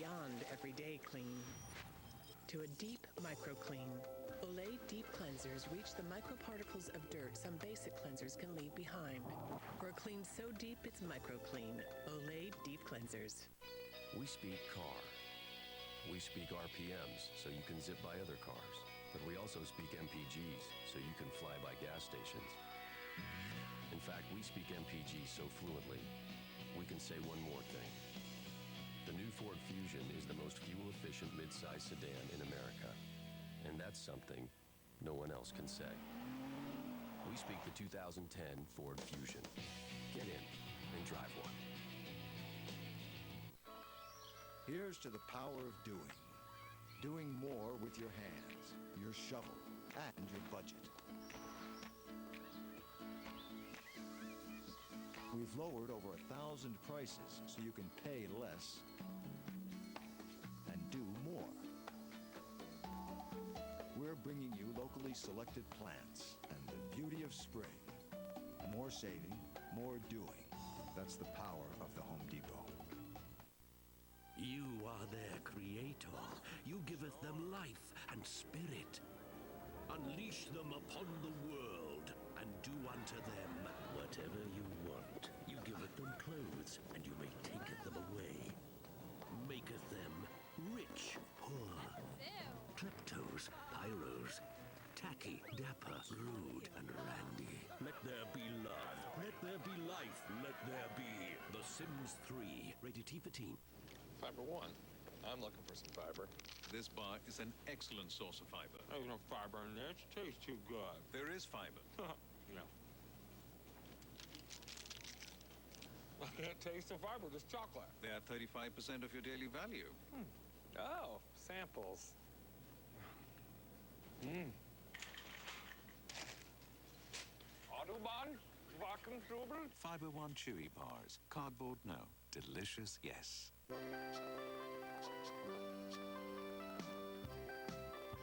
beyond everyday clean to a deep micro-clean. Olay Deep Cleansers reach the microparticles of dirt some basic cleansers can leave behind. For a clean so deep it's micro-clean. Olay Deep Cleansers. We speak car. We speak RPMs so you can zip by other cars. But we also speak MPGs so you can fly by gas stations. In fact, we speak MPG so fluently, we can say one more thing. The new Ford Fusion is the most fuel-efficient midsize sedan in America. And that's something no one else can say. We speak the 2010 Ford Fusion. Get in and drive one. Here's to the power of doing. Doing more with your hands, your shovel, and your budget. We've lowered over 1,000 prices so you can pay less and do more. We're bringing you locally selected plants and the beauty of spring. More saving, more doing. That's the power of the Home Depot. You are their creator. You giveth them life and spirit. Unleash them upon the world, and do unto them whatever you want. You giveth them clothes, and you may taketh them away. Maketh them rich, poor, kleptos, pyros, tacky, dapper, rude, and randy. Let there be love. Let there be life. Let there be The Sims 3. Rated T for teen. Fiber One. I'm looking for some fiber. This bar is an excellent source of fiber. There's no fiber in there. It tastes too good. There is fiber. Yeah. I can't taste the fiber, just chocolate. They are 35% of your daily value. Oh, samples. Autobahn, Wackentrubel. Fiber One Chewy bars. Cardboard, no. Delicious, yes.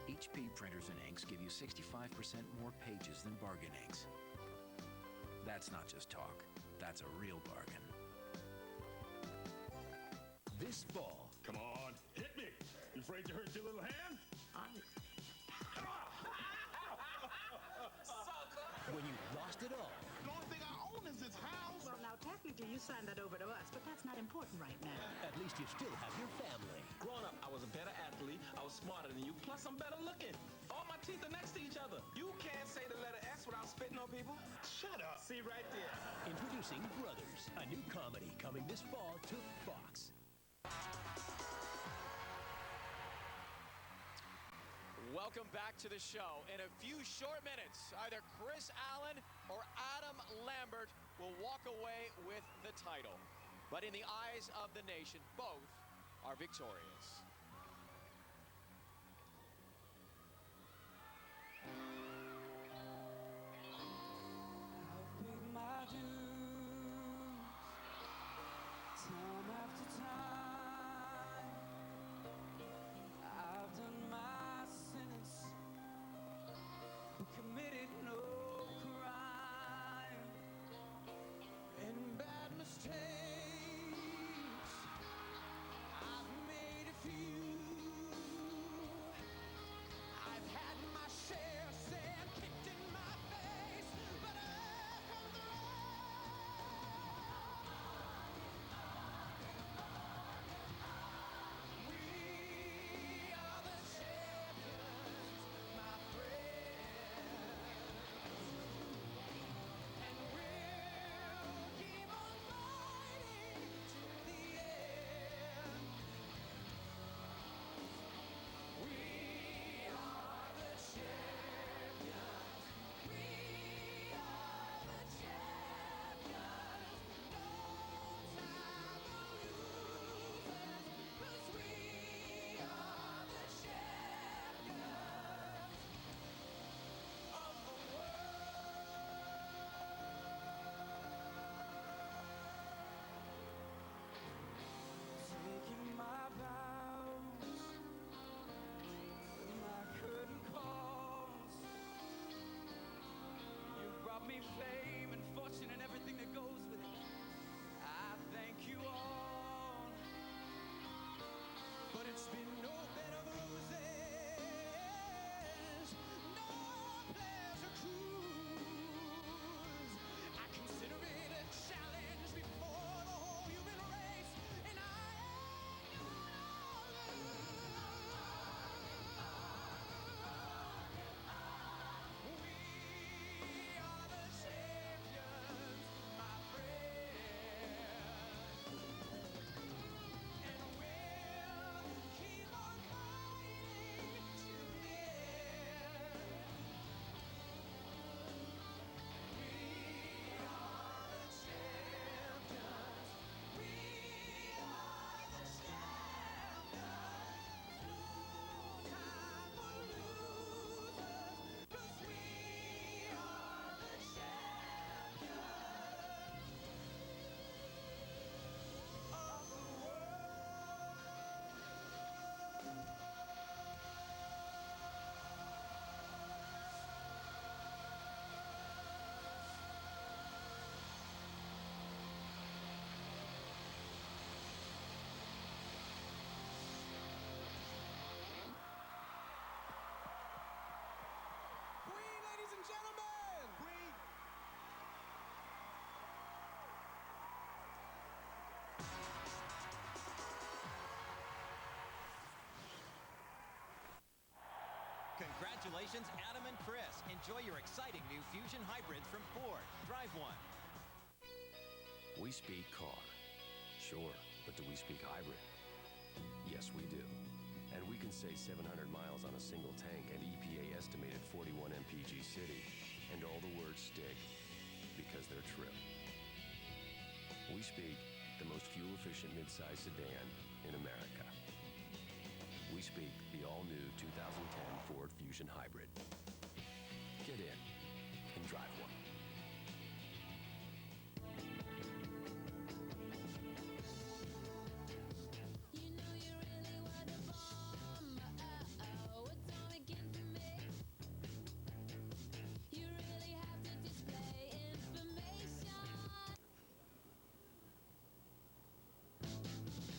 HP printers and inks give you 65% more pages than bargain inks. That's not just talk. That's a real bargain. This fall. Come on, hit me. You afraid to hurt your little hand? When you lost it all. The only thing I own is this house. Well, now, technically, you signed that over to us, but that's not important right now. At least you still have your family. Growing up, I was a better athlete. I was smarter than you. Plus, I'm better looking. All my teeth are next to each other. You can't say the letter S without spitting on people. Shut up. See right there. Introducing Brothers, a new comedy coming this fall to Fox. Welcome back to the show. In a few short minutes, either Kris Allen or Adam Lambert will walk away with the title. But in the eyes of the nation, both are victorious. I've paid my dues time after time. I've done my sentence, but committed no crime. And bad mistakes I've made a few. Congratulations, Adam and Kris. Enjoy your exciting new Fusion hybrids from Ford. Drive one. We speak car. Sure, but do we speak hybrid? Yes, we do. And we can say 700 miles on a single tank and EPA estimated 41 mpg city. And all the words stick because they're true. We speak the most fuel-efficient midsize sedan in America. We speak the all-new 2010 Ford Fusion Hybrid. Get in and drive one.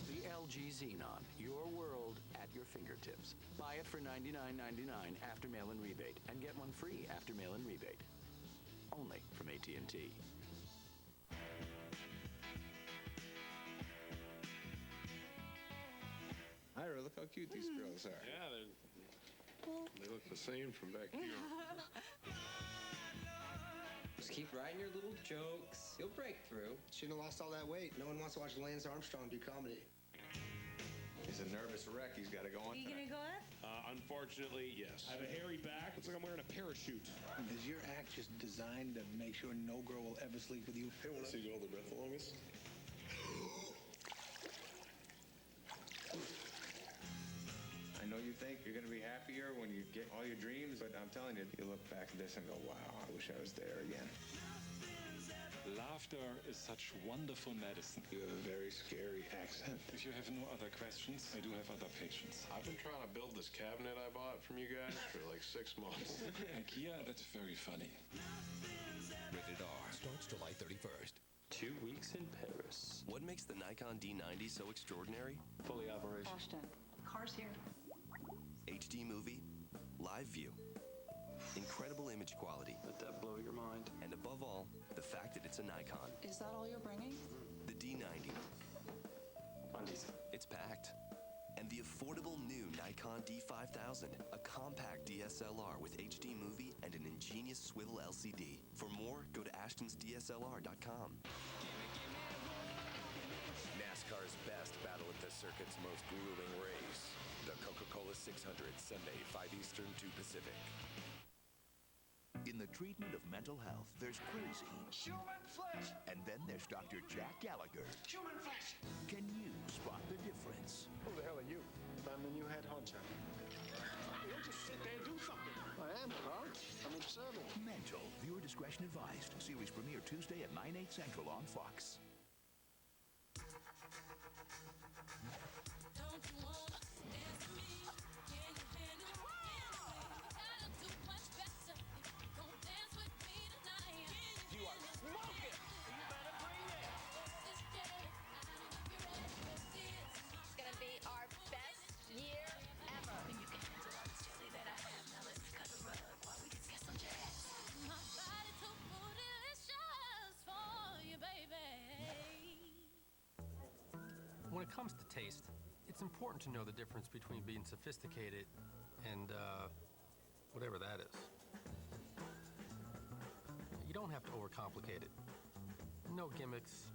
The LG Xenon, your world at your fingertips. Buy it for $99.99 after mail-in rebate and get one free after mail-in rebate. Only from AT&T. Ira, look how cute these girls are. Yeah, they look the same from back here. Just keep writing your little jokes. You'll break through. Shouldn't have lost all that weight. No one wants to watch Lance Armstrong do comedy. He's a nervous wreck. He's got to go on. Are you gonna go up? Unfortunately, yes. I have a hairy back. Looks like I'm wearing a parachute. Is your act just designed to make sure no girl will ever sleep with you? Hey, want to see you hold the breath the longest? I know you think you're going to be happier when you get all your dreams, but I'm telling you, you look back at this and go, wow, I wish I was there again. Laughter is such wonderful medicine. You have a very scary accent. If you have no other questions, I do have other patients. I've been trying to build this cabinet I bought from you guys for like 6 months. IKEA, that's very funny. Rated R. Starts July 31st. 2 weeks in Paris. What makes the Nikon D90 so extraordinary? Fully operational. Ashton, car's here. HD movie, live view, incredible image quality. Let that blow your mind. And above all, the fact that it's a Nikon. Is that all you're bringing? The D90. Undies. It's packed. And the affordable new Nikon D5000, a compact DSLR with HD movie and an ingenious swivel LCD. For more, go to ashtonsdslr.com. NASCAR's best battle at the circuit's most grueling race. The Coca-Cola 600, Sunday, 5 Eastern, 2 Pacific. In the treatment of mental health, there's Crazy. Human flesh! And then there's Dr. Jack Gallagher. Human flesh! Can you spot the difference? Who the hell are you? I'm the new head honcho. Don't just sit there and do something. I am, Carl. I'm observing. Mental. Viewer discretion advised. Series premiere Tuesday at 9/8 Central on Fox. When it comes to taste, it's important to know the difference between being sophisticated and, whatever that is. You don't have to overcomplicate it. No gimmicks,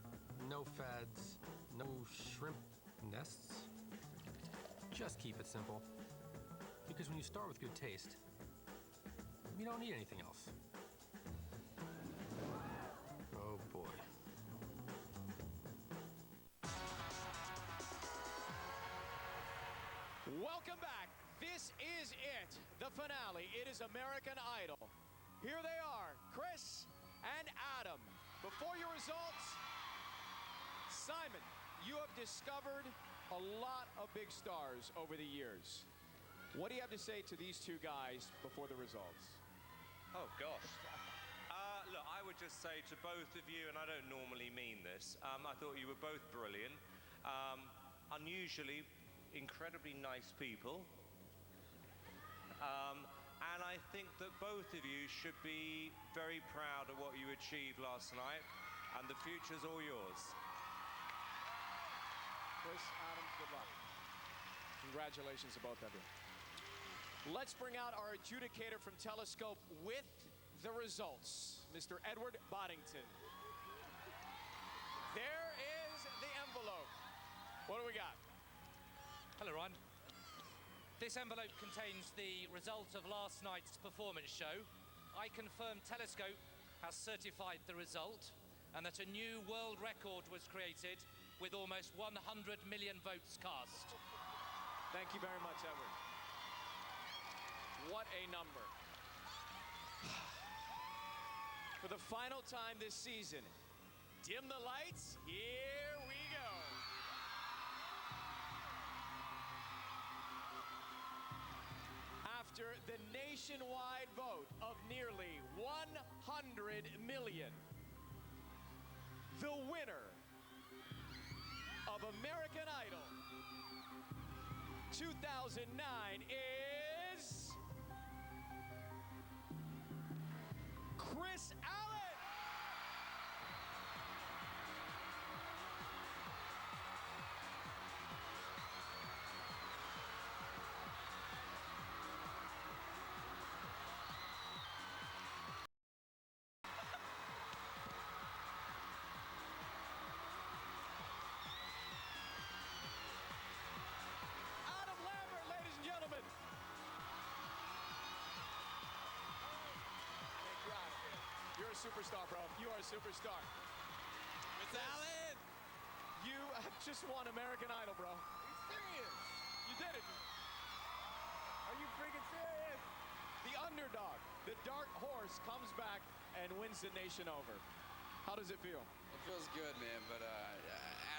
no fads, no shrimp nests. Just keep it simple. Because when you start with good taste, you don't need anything else. Oh boy. Welcome back. This is it, the finale. It is American Idol. Here they are, Kris and Adam. Before your results, Simon, you have discovered a lot of big stars over the years. What do you have to say to these two guys before the results? Oh, gosh. Look, I would just say to both of you, and I don't normally mean this, I thought you were both brilliant. Unusually, incredibly nice people. And I think that both of you should be very proud of what you achieved last night, and the future's all yours. Kris, Adam, good luck. Congratulations to both of you. Let's bring out our adjudicator from Telescope with the results, Mr. Edward Boddington. There is the envelope. What do we got? Hello, Ryan. This envelope contains the result of last night's performance show. I confirm Telescope has certified the result and that a new world record was created with almost 100 million votes cast. Thank you very much, Edward. What a number. For the final time this season, dim the lights, here we go. After the nationwide vote of nearly 100 million, the winner of American Idol 2009 is Kris Allen. Adam Lambert, ladies and gentlemen. Thank you, Adam. You're a superstar, bro. You are a superstar. Miss Allen, you have just won American Idol, bro. Are you serious? You did it. Are you freaking serious? The underdog, the dark horse, comes back and wins the nation over. How does it feel? It feels good, man, but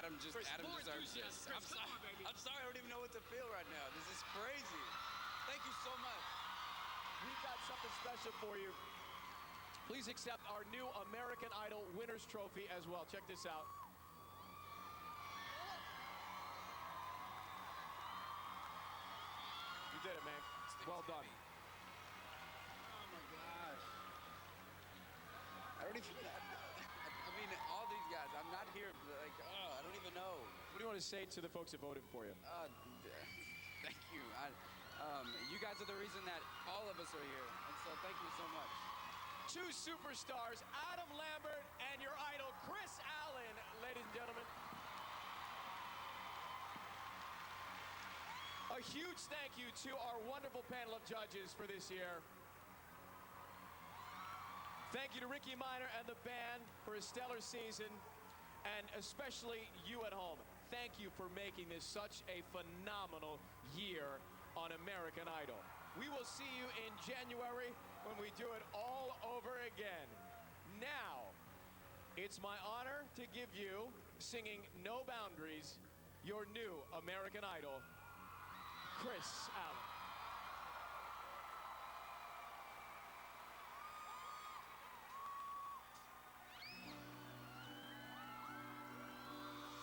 Adam deserves this. I'm sorry, I don't even know what to feel right now. This is crazy. Thank you so much. We've got something special for you. Please accept our new American Idol Winners Trophy as well. Check this out. You did it, man. Well done. Oh my gosh. I don't even. I mean, all these guys. I'm not here. Like, I don't even know. What do you want to say to the folks that voted for you? Thank you. You guys are the reason that all of us are here, and so thank you so much. Two superstars, Adam Lambert and your idol, Kris Allen, ladies and gentlemen. A huge thank you to our wonderful panel of judges for this year. Thank you to Ricky Minor and the band for a stellar season, and especially you at home. Thank you for making this such a phenomenal year on American Idol. We will see you in January when we do it all over again. Now, it's my honor to give you, singing No Boundaries, your new American Idol, Kris Allen.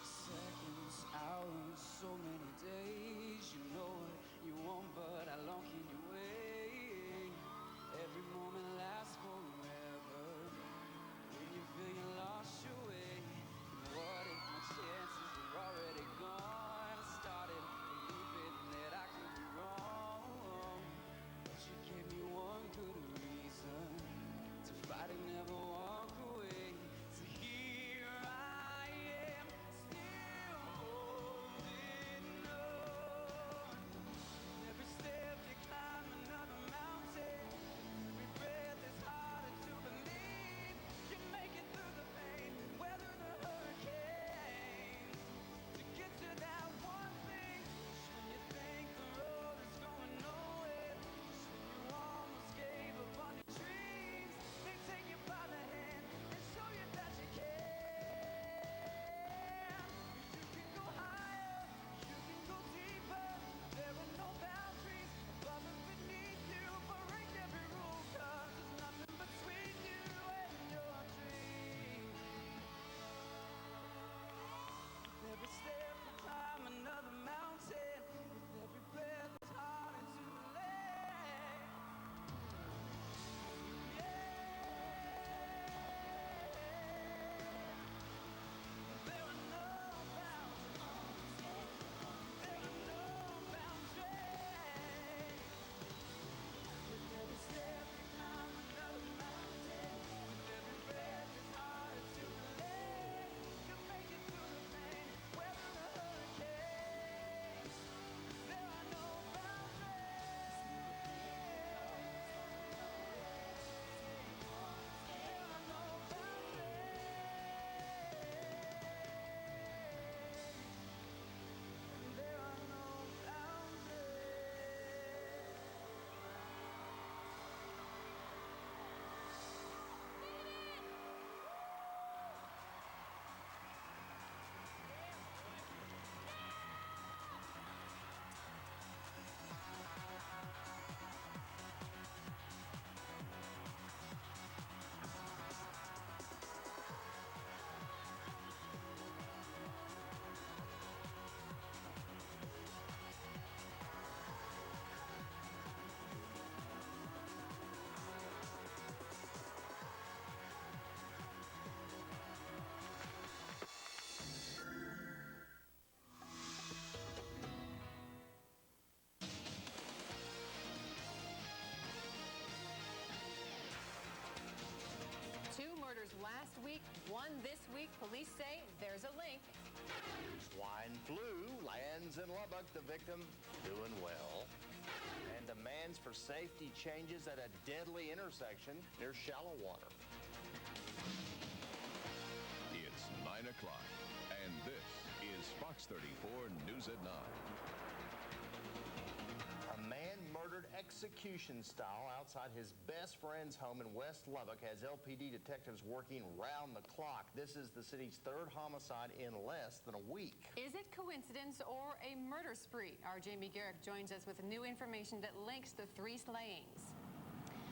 Seconds, hours, so many days. You know what you want, but how long can you wait? Every moment lasts forever. When you feel you lost your way, what if my chances were already gone? I started believing that I could be wrong. last week, one this week. Police say there's a link. Swine flu lands in Lubbock, the victim doing well. And demands for safety changes at a deadly intersection near Shallow Water. It's 9 o'clock, and this is Fox 34 News at 9. A man murdered execution style outside his best friend's home in West Lubbock has LPD detectives working round the clock. This is the city's third homicide in less than a week. Is it coincidence or a murder spree? Our Jamie Garrick joins us with new information that links the three slayings.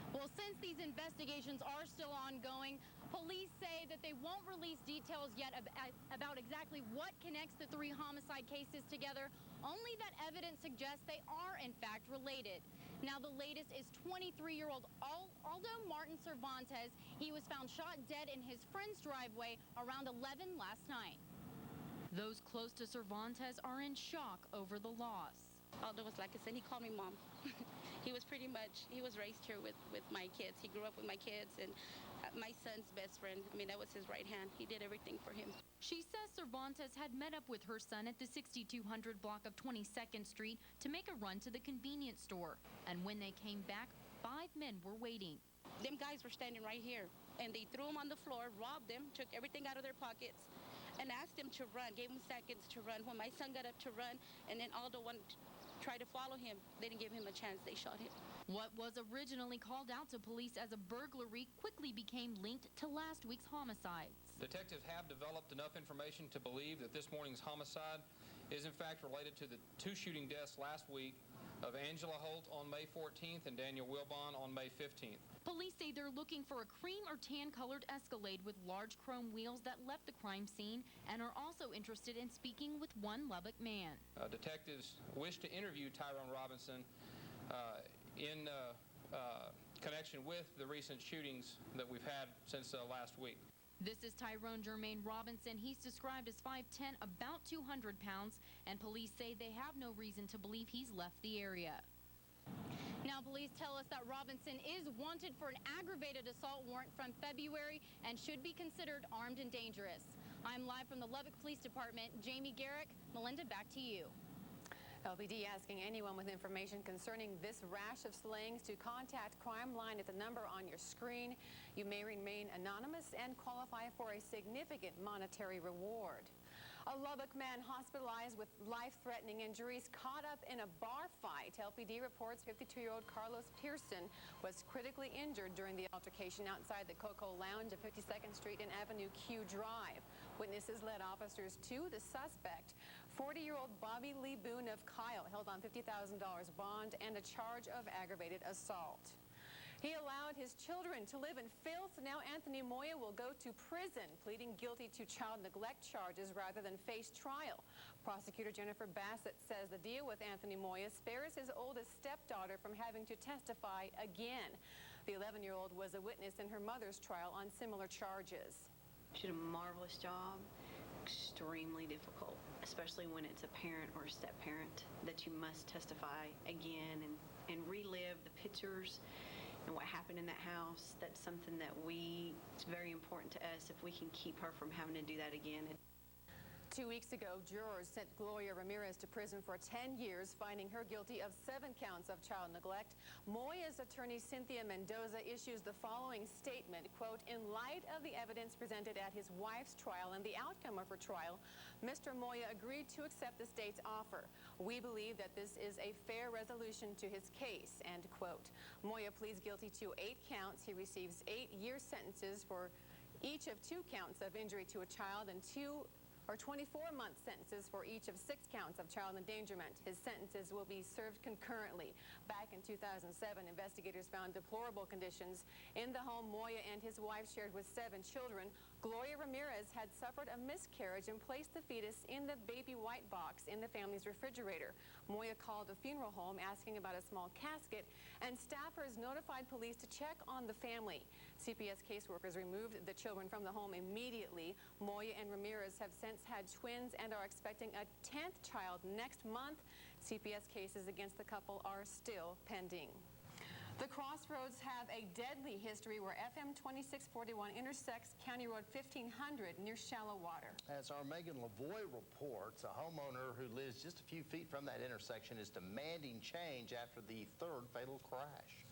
Well, since these investigations are still ongoing, police say that they won't release details yet about exactly what connects the three homicide cases together, only that evidence suggests they are, in fact, related. Now, the latest is 23-year-old Aldo Martin Cervantes. He was found shot dead in his friend's driveway around 11 last night. Those close to Cervantes are in shock over the loss. Aldo was, like I said, he called me mom. He was raised here with my kids. He grew up with my kids, and my son's best friend. I mean, that was his right hand. He did everything for him. She says Cervantes had met up with her son at the 6200 block of 22nd Street to make a run to the convenience store. And when they came back, 5 men were waiting. Them guys were standing right here, and they threw him on the floor, robbed them, took everything out of their pockets, and asked him to run, gave him seconds to run. When my son got up to run, and then Aldo wanted to try to follow him, they didn't give him a chance. They shot him. What was originally called out to police as a burglary quickly became linked to last week's homicides. Detectives have developed enough information to believe that this morning's homicide is in fact related to the 2 shooting deaths last week of Angela Holt on May 14th and Daniel Wilbon on May 15th. Police say they're looking for a cream or tan-colored Escalade with large chrome wheels that left the crime scene and are also interested in speaking with one Lubbock man. Detectives wish to interview Tyrone Robinson in connection with the recent shootings that we've had since last week. This is Tyrone Jermaine Robinson. He's described as 5'10", about 200 pounds, and police say they have no reason to believe he's left the area. Now, police tell us that Robinson is wanted for an aggravated assault warrant from February and should be considered armed and dangerous. I'm live from the Lubbock Police Department. Jamie Garrick, Melinda, back to you. LPD asking anyone with information concerning this rash of slayings to contact Crime Line at the number on your screen. You may remain anonymous and qualify for a significant monetary reward. A Lubbock man hospitalized with life-threatening injuries caught up in a bar fight. LPD reports 52-year-old Carlos Pearson was critically injured during the altercation outside the Coco Lounge at 52nd Street and Avenue Q Drive. Witnesses led officers to the suspect. 40-year-old Bobby Lee Boone of Kyle held on $50,000 bond and a charge of aggravated assault. He allowed his children to live in filth. Now Anthony Moya will go to prison, pleading guilty to child neglect charges rather than face trial. Prosecutor Jennifer Bassett says the deal with Anthony Moya spares his oldest stepdaughter from having to testify again. The 11-year-old was a witness in her mother's trial on similar charges. She did a marvelous job. Extremely difficult, especially when it's a parent or a step-parent, that you must testify again and relive the pictures and what happened in that house. That's something that it's very important to us if we can keep her from having to do that again. 2 weeks ago, jurors sent Gloria Ramirez to prison for 10 years, finding her guilty of 7 counts of child neglect. Moya's attorney, Cynthia Mendoza, issues the following statement, quote, "In light of the evidence presented at his wife's trial and the outcome of her trial, Mr. Moya agreed to accept the state's offer. We believe that this is a fair resolution to his case," end quote. Moya pleads guilty to 8 counts. He receives 8-year sentences for each of 2 counts of injury to a child and 24-month sentences for each of 6 counts of child endangerment. His sentences will be served concurrently. Back in 2007, investigators found deplorable conditions in the home Moya and his wife shared with 7 children. Gloria Ramirez had suffered a miscarriage and placed the fetus in the baby white box in the family's refrigerator. Moya called a funeral home asking about a small casket, and staffers notified police to check on the family. CPS caseworkers removed the children from the home immediately. Moya and Ramirez have since had twins and are expecting a 10th child next month. CPS cases against the couple are still pending. The crossroads have a deadly history where FM 2641 intersects County Road 1500 near shallow water. As our Megan Lavoie reports, a homeowner who lives just a few feet from that intersection is demanding change after the third fatal crash.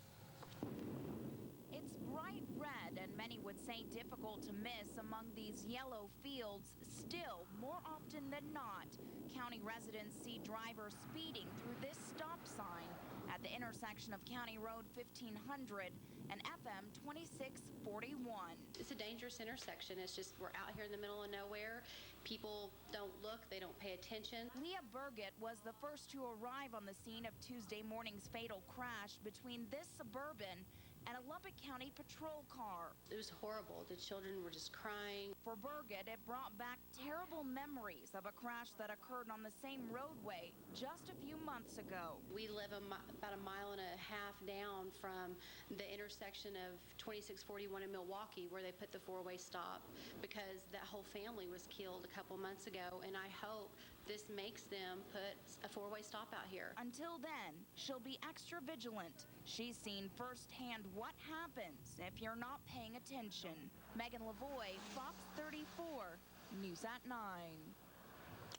It's bright red and many would say difficult to miss among these yellow fields. Still, more often than not, county residents see drivers speeding through this stop sign at the intersection of County Road 1500 and FM 2641. It's a dangerous intersection. It's just, we're out here in the middle of nowhere. People don't look, they don't pay attention. Leah Burgett was the first to arrive on the scene of Tuesday morning's fatal crash between this Suburban and a Lubbock County patrol car. It was horrible. The children were just crying. For Burgett, it brought back terrible memories of a crash that occurred on the same roadway just a few months ago. We live about a mile and a half down from the intersection of 2641 in Milwaukee where they put the four-way stop because that whole family was killed a couple months ago, and I hope this makes them put a four-way stop out here. Until then, she'll be extra vigilant. She's seen firsthand what happens if you're not paying attention. Megan Lavoie, Fox 34, News at 9.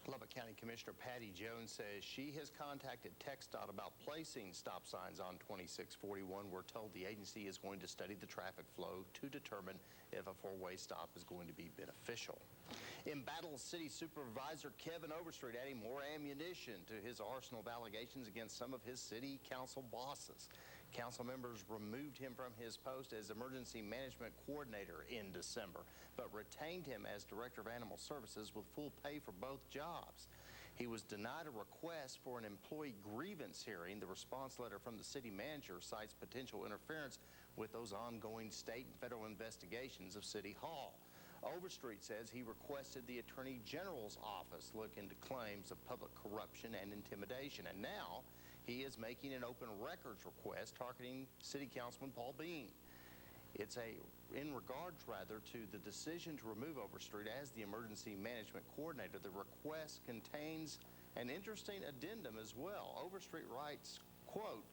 Lubbock County Commissioner Patty Jones says she has contacted TxDOT about placing stop signs on 2641. We're told the agency is going to study the traffic flow to determine if a four-way stop is going to be beneficial. Embattled City Supervisor Kevin Overstreet adding more ammunition to his arsenal of allegations against some of his city council bosses. Council members removed him from his post as Emergency Management Coordinator in December, but retained him as Director of Animal Services with full pay for both jobs. He was denied a request for an employee grievance hearing. The response letter from the city manager cites potential interference with those ongoing state and federal investigations of City Hall. Overstreet says he requested the Attorney General's office look into claims of public corruption and intimidation, and now he is making an open records request targeting City Councilman Paul Bean. It's in regards to the decision to remove Overstreet as the Emergency Management Coordinator. The request contains an interesting addendum as well. Overstreet writes, quote,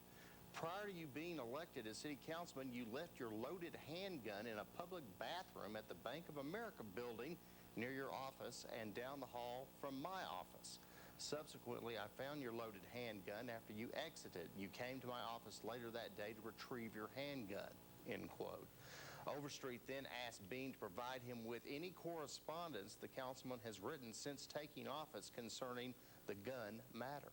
"Prior to you being elected as city councilman, you left your loaded handgun in a public bathroom at the Bank of America building near your office and down the hall from my office. Subsequently, I found your loaded handgun after you exited. You came to my office later that day to retrieve your handgun," end quote. Overstreet then asked Bean to provide him with any correspondence the councilman has written since taking office concerning the gun matter.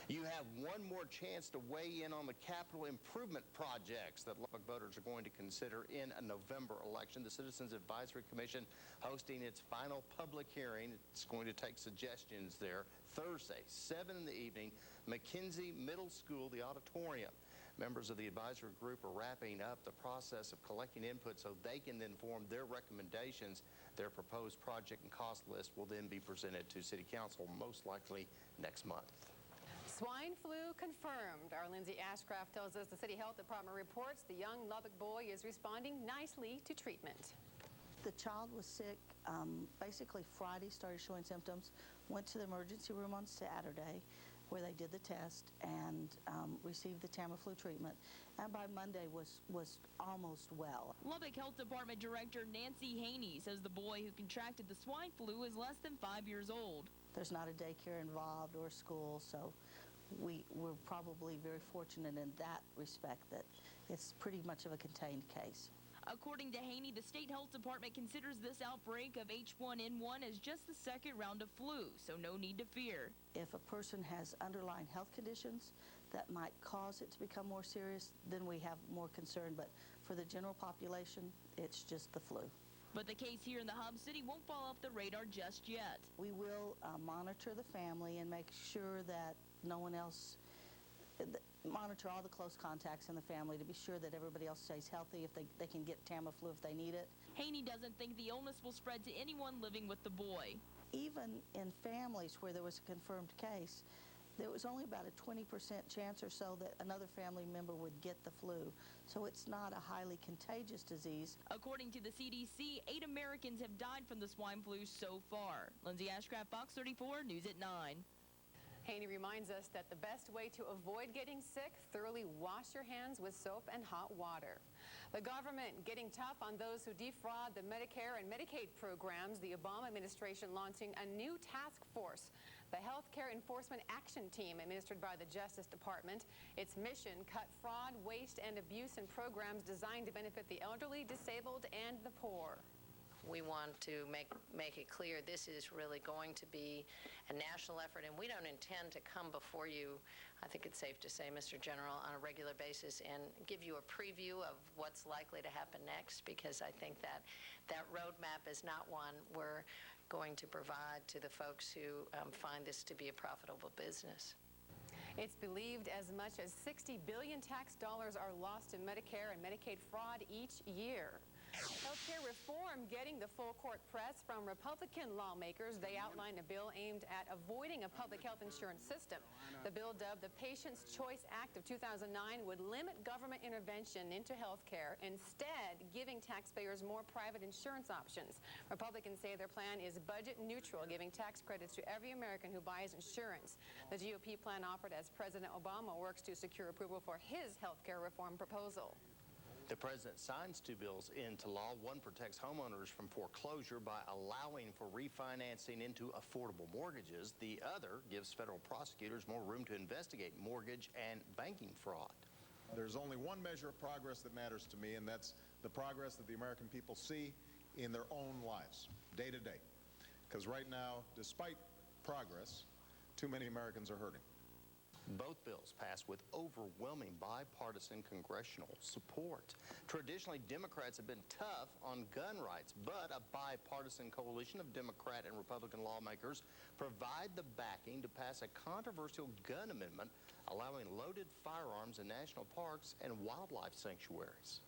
You have one more chance to weigh in on the capital improvement projects that Lubbock voters are going to consider in a November election. The Citizens Advisory Commission hosting its final public hearing. It's going to take suggestions there Thursday, 7 in the evening, McKenzie Middle School, the auditorium. Members of the advisory group are wrapping up the process of collecting input so they can then form their recommendations. Their proposed project and cost list will then be presented to City Council most likely next month. Swine flu confirmed. Our Lindsay Ashcraft tells us the City Health Department reports the young Lubbock boy is responding nicely to treatment. The child was sick basically Friday, started showing symptoms, went to the emergency room on Saturday where they did the test and received the Tamiflu treatment, and by Monday was almost well. Lubbock Health Department Director Nancy Haney says the boy who contracted the swine flu is less than 5 years old. There's not a daycare involved or a school, so we're probably very fortunate in that respect that it's pretty much of a contained case. According to Haney, the State Health Department considers this outbreak of H1N1 as just the second round of flu, so no need to fear. If a person has underlying health conditions that might cause it to become more serious, then we have more concern, but for the general population, it's just the flu. But the case here in the Hub City won't fall off the radar just yet. We will monitor the family and make sure that no one else, monitor all the close contacts in the family to be sure that everybody else stays healthy if they can get Tamiflu if they need it. Haney doesn't think the illness will spread to anyone living with the boy. Even in families where there was a confirmed case, there was only about a 20% chance or so that another family member would get the flu. So it's not a highly contagious disease. According to the CDC, 8 Americans have died from the swine flu so far. Lindsay Ashcraft, Fox 34, News at 9. Haney reminds us that the best way to avoid getting sick, thoroughly wash your hands with soap and hot water. The government getting tough on those who defraud the Medicare and Medicaid programs. The Obama administration launching a new task force, the Healthcare Enforcement Action Team, administered by the Justice Department. Its mission, cut fraud, waste, and abuse in programs designed to benefit the elderly, disabled, and the poor. We want to make it clear this is really going to be a national effort, and we don't intend to come before you, I think it's safe to say, Mr. General, on a regular basis and give you a preview of what's likely to happen next, because I think that that roadmap is not one we're going to provide to the folks who find this to be a profitable business. It's believed as much as 60 billion tax dollars are lost in Medicare and Medicaid fraud each year. Healthcare reform getting the full court press from Republican lawmakers. They outlined a bill aimed at avoiding a public health insurance system. The bill, dubbed the Patient's Choice Act of 2009, would limit government intervention into healthcare, instead giving taxpayers more private insurance options. Republicans say their plan is budget neutral, giving tax credits to every American who buys insurance. The GOP plan offered as President Obama works to secure approval for his healthcare reform proposal. The president signs two bills into law. One protects homeowners from foreclosure by allowing for refinancing into affordable mortgages. The other gives federal prosecutors more room to investigate mortgage and banking fraud. There's only one measure of progress that matters to me, and that's the progress that the American people see in their own lives, day to day. Because right now, despite progress, too many Americans are hurting. Both bills passed with overwhelming bipartisan congressional support. Traditionally, Democrats have been tough on gun rights, but a bipartisan coalition of Democrat and Republican lawmakers provide the backing to pass a controversial gun amendment allowing loaded firearms in national parks and wildlife sanctuaries.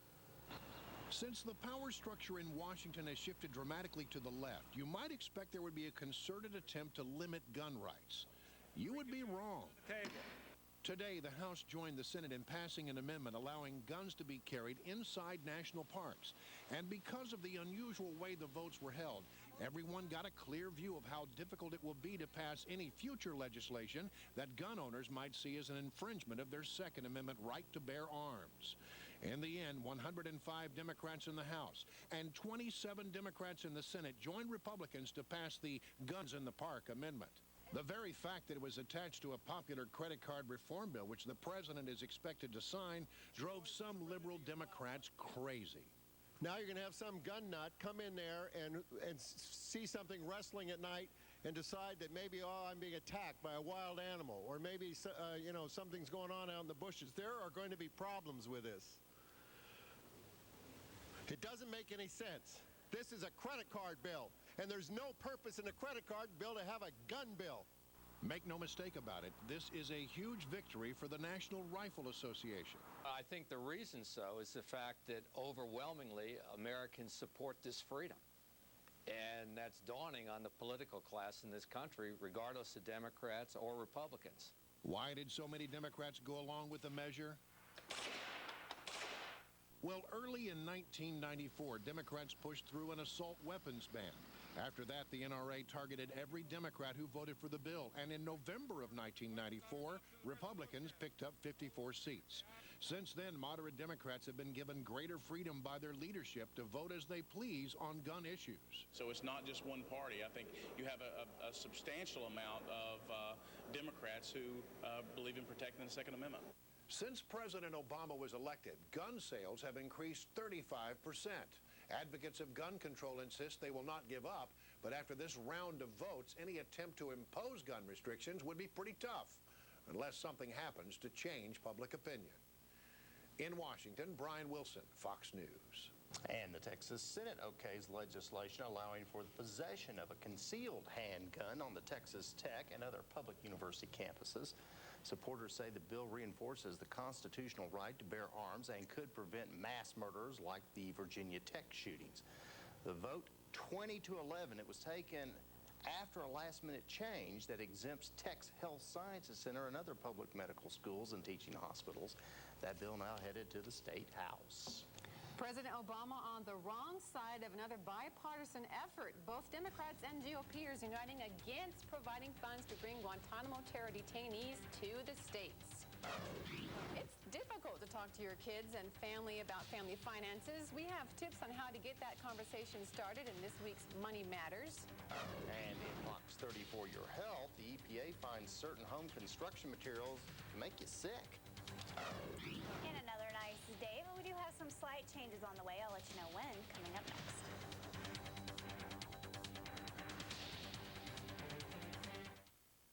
Since the power structure in Washington has shifted dramatically to the left, you might expect there would be a concerted attempt to limit gun rights. You would be wrong. Today, the House joined the Senate in passing an amendment allowing guns to be carried inside national parks. And because of the unusual way the votes were held, everyone got a clear view of how difficult it will be to pass any future legislation that gun owners might see as an infringement of their Second Amendment right to bear arms. In the end, 105 Democrats in the House and 27 Democrats in the Senate joined Republicans to pass the Guns in the Park amendment. The very fact that it was attached to a popular credit card reform bill, which the president is expected to sign, drove some liberal Democrats crazy. Now you're going to have some gun nut come in there and see something rustling at night and decide that maybe, oh, I'm being attacked by a wild animal, or maybe, something's going on out in the bushes. There are going to be problems with this. It doesn't make any sense. This is a credit card bill, and there's no purpose in a credit card bill to have a gun bill. Make no mistake about it, this is a huge victory for the National Rifle Association. I think the reason so is the fact that overwhelmingly Americans support this freedom. And that's dawning on the political class in this country, regardless of Democrats or Republicans. Why did so many Democrats go along with the measure? Well, early in 1994, Democrats pushed through an assault weapons ban. After that, the NRA targeted every Democrat who voted for the bill. And in November of 1994, Republicans picked up 54 seats. Since then, moderate Democrats have been given greater freedom by their leadership to vote as they please on gun issues. So it's not just one party. I think you have a substantial amount of Democrats who believe in protecting the Second Amendment. Since President Obama was elected, gun sales have increased 35%. Advocates of gun control insist they will not give up, but after this round of votes, any attempt to impose gun restrictions would be pretty tough, unless something happens to change public opinion. In Washington, Brian Wilson, Fox News. And the Texas Senate okays legislation allowing for the possession of a concealed handgun on the Texas Tech and other public university campuses. Supporters say the bill reinforces the constitutional right to bear arms and could prevent mass murders like the Virginia Tech shootings. The vote 20-11, it was taken after a last-minute change that exempts Tech's Health Sciences Center and other public medical schools and teaching hospitals. That bill now headed to the State House. President Obama on the wrong side of another bipartisan effort. Both Democrats and GOPers uniting against providing funds to bring Guantanamo terror detainees to the states. It's difficult to talk to your kids and family about family finances. We have tips on how to get that conversation started in this week's Money Matters. And in Fox 30 for your health, the EPA finds certain home construction materials can make you sick. In another nice day, but we do have some slight changes on the way. I'll let you know when, coming up next.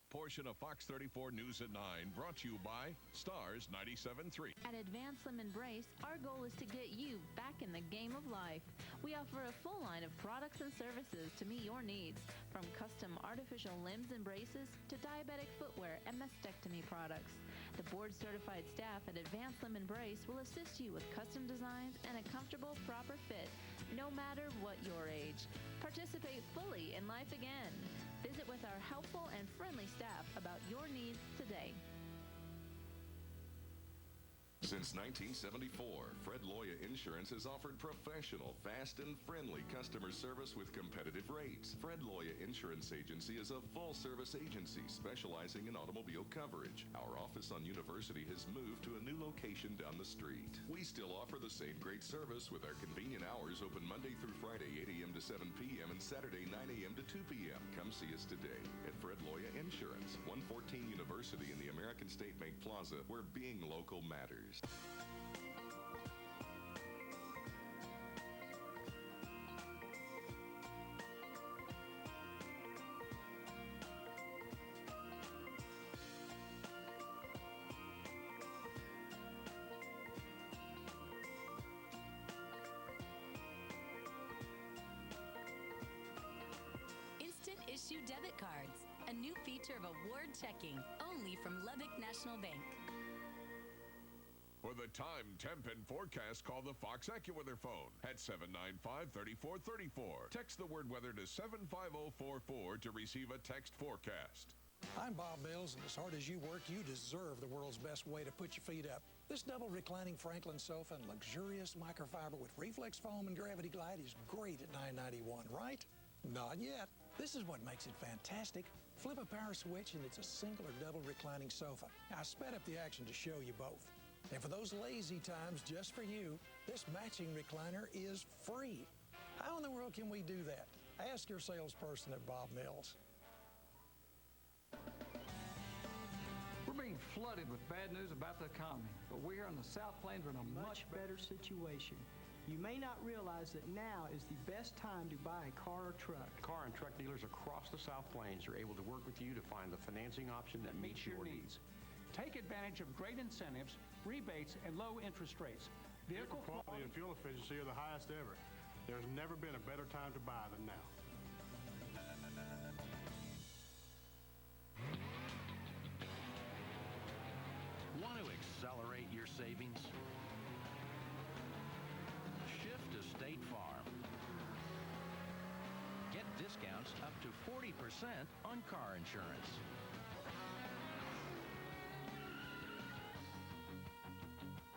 Portion of Fox 34 News at 9 brought to you by Stars 97.3. At Advanced Limb Embrace, our goal is to get you back in the game of life. We offer a full line of products and services to meet your needs, from custom artificial limbs and braces to diabetic footwear and mastectomy products. The board-certified staff at Advanced Limb Embrace will assist you with custom designs and a comfortable, proper fit, no matter what your age. Participate fully in life again. Visit with our helpful and friendly staff about your needs today. Since 1974, Fred Loya Insurance has offered professional, fast, and friendly customer service with competitive rates. Fred Loya Insurance Agency is a full-service agency specializing in automobile coverage. Our office on University has moved to a new location down the street. We still offer the same great service with our convenient hours open Monday through Friday, 8 a.m. to 7 p.m. and Saturday, 9 a.m. to 2 p.m. Come see us today at Fred Loya Insurance, 114 University in the American State Bank Plaza, where being local matters. Instant issue debit cards, a new feature of award checking, only from Lubbock National Bank. For the time, temp, and forecast, call the Fox AccuWeather phone at 795-3434. Text the word weather to 75044 to receive a text forecast. I'm Bob Mills, and as hard as you work, you deserve the world's best way to put your feet up. This double reclining Franklin sofa and luxurious microfiber with reflex foam and gravity glide is great at $9.91, right? Not yet. This is what makes it fantastic. Flip a power switch and it's a single or double reclining sofa. I sped up the action to show you both. And for those lazy times, just for you, this matching recliner is free. How in the world can we do that? Ask your salesperson at Bob Mills. We're being flooded with bad news about the economy, but we're here in the South Plains are in a much better situation. You may not realize that now is the best time to buy a car or truck. Car and truck dealers across the South Plains are able to work with you to find the financing option that meets your needs. Take advantage of great incentives, rebates, and low interest rates. Vehicle quality and fuel efficiency are the highest ever. There's never been a better time to buy than now. Want to accelerate your savings? Shift to State Farm. Get discounts up to 40% on car insurance.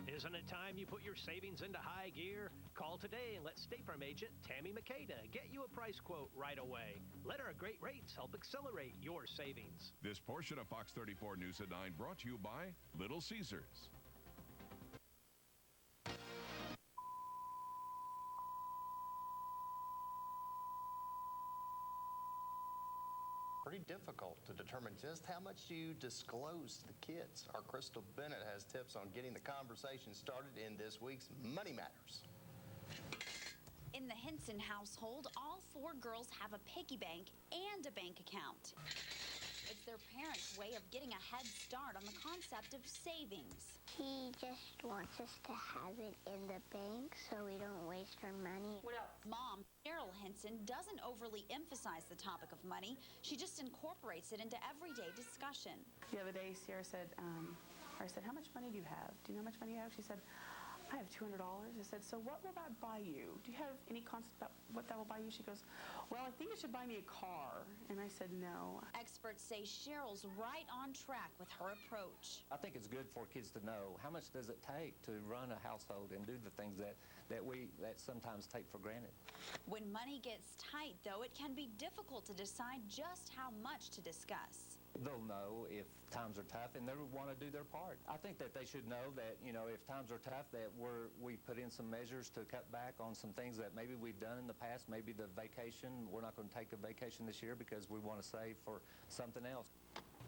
Isn't it time you put your savings into high gear? Call today and let State Farm agent Tammy Makeda get you a price quote right away. Let our great rates help accelerate your savings. This portion of Fox 34 News at 9 brought to you by Little Caesars. Pretty difficult to determine just how much you disclose to the kids. Our Crystal Bennett has tips on getting the conversation started in this week's Money Matters. In the Henson household, all 4 girls have a piggy bank and a bank account. It's their parents' way of getting a head start on the concept of savings. He just wants us to have it in the bank so we don't waste our money. What else? Mom, Cheryl Henson, doesn't overly emphasize the topic of money. She just incorporates it into everyday discussion. The other day, Sierra said, how much money do you have? Do you know how much money you have? She said, I have $200. I said, so what will that buy you? Do you have any concept about what that will buy you? She goes, well, I think it should buy me a car. And I said, no. Experts say Cheryl's right on track with her approach. I think it's good for kids to know how much does it take to run a household and do the things that sometimes take for granted. When money gets tight, though, it can be difficult to decide just how much to discuss. They'll know if times are tough and they want to do their part. I think that they should know that, if times are tough, that we put in some measures to cut back on some things that maybe we've done in the past. Maybe the vacation, we're not going to take a vacation this year because we want to save for something else.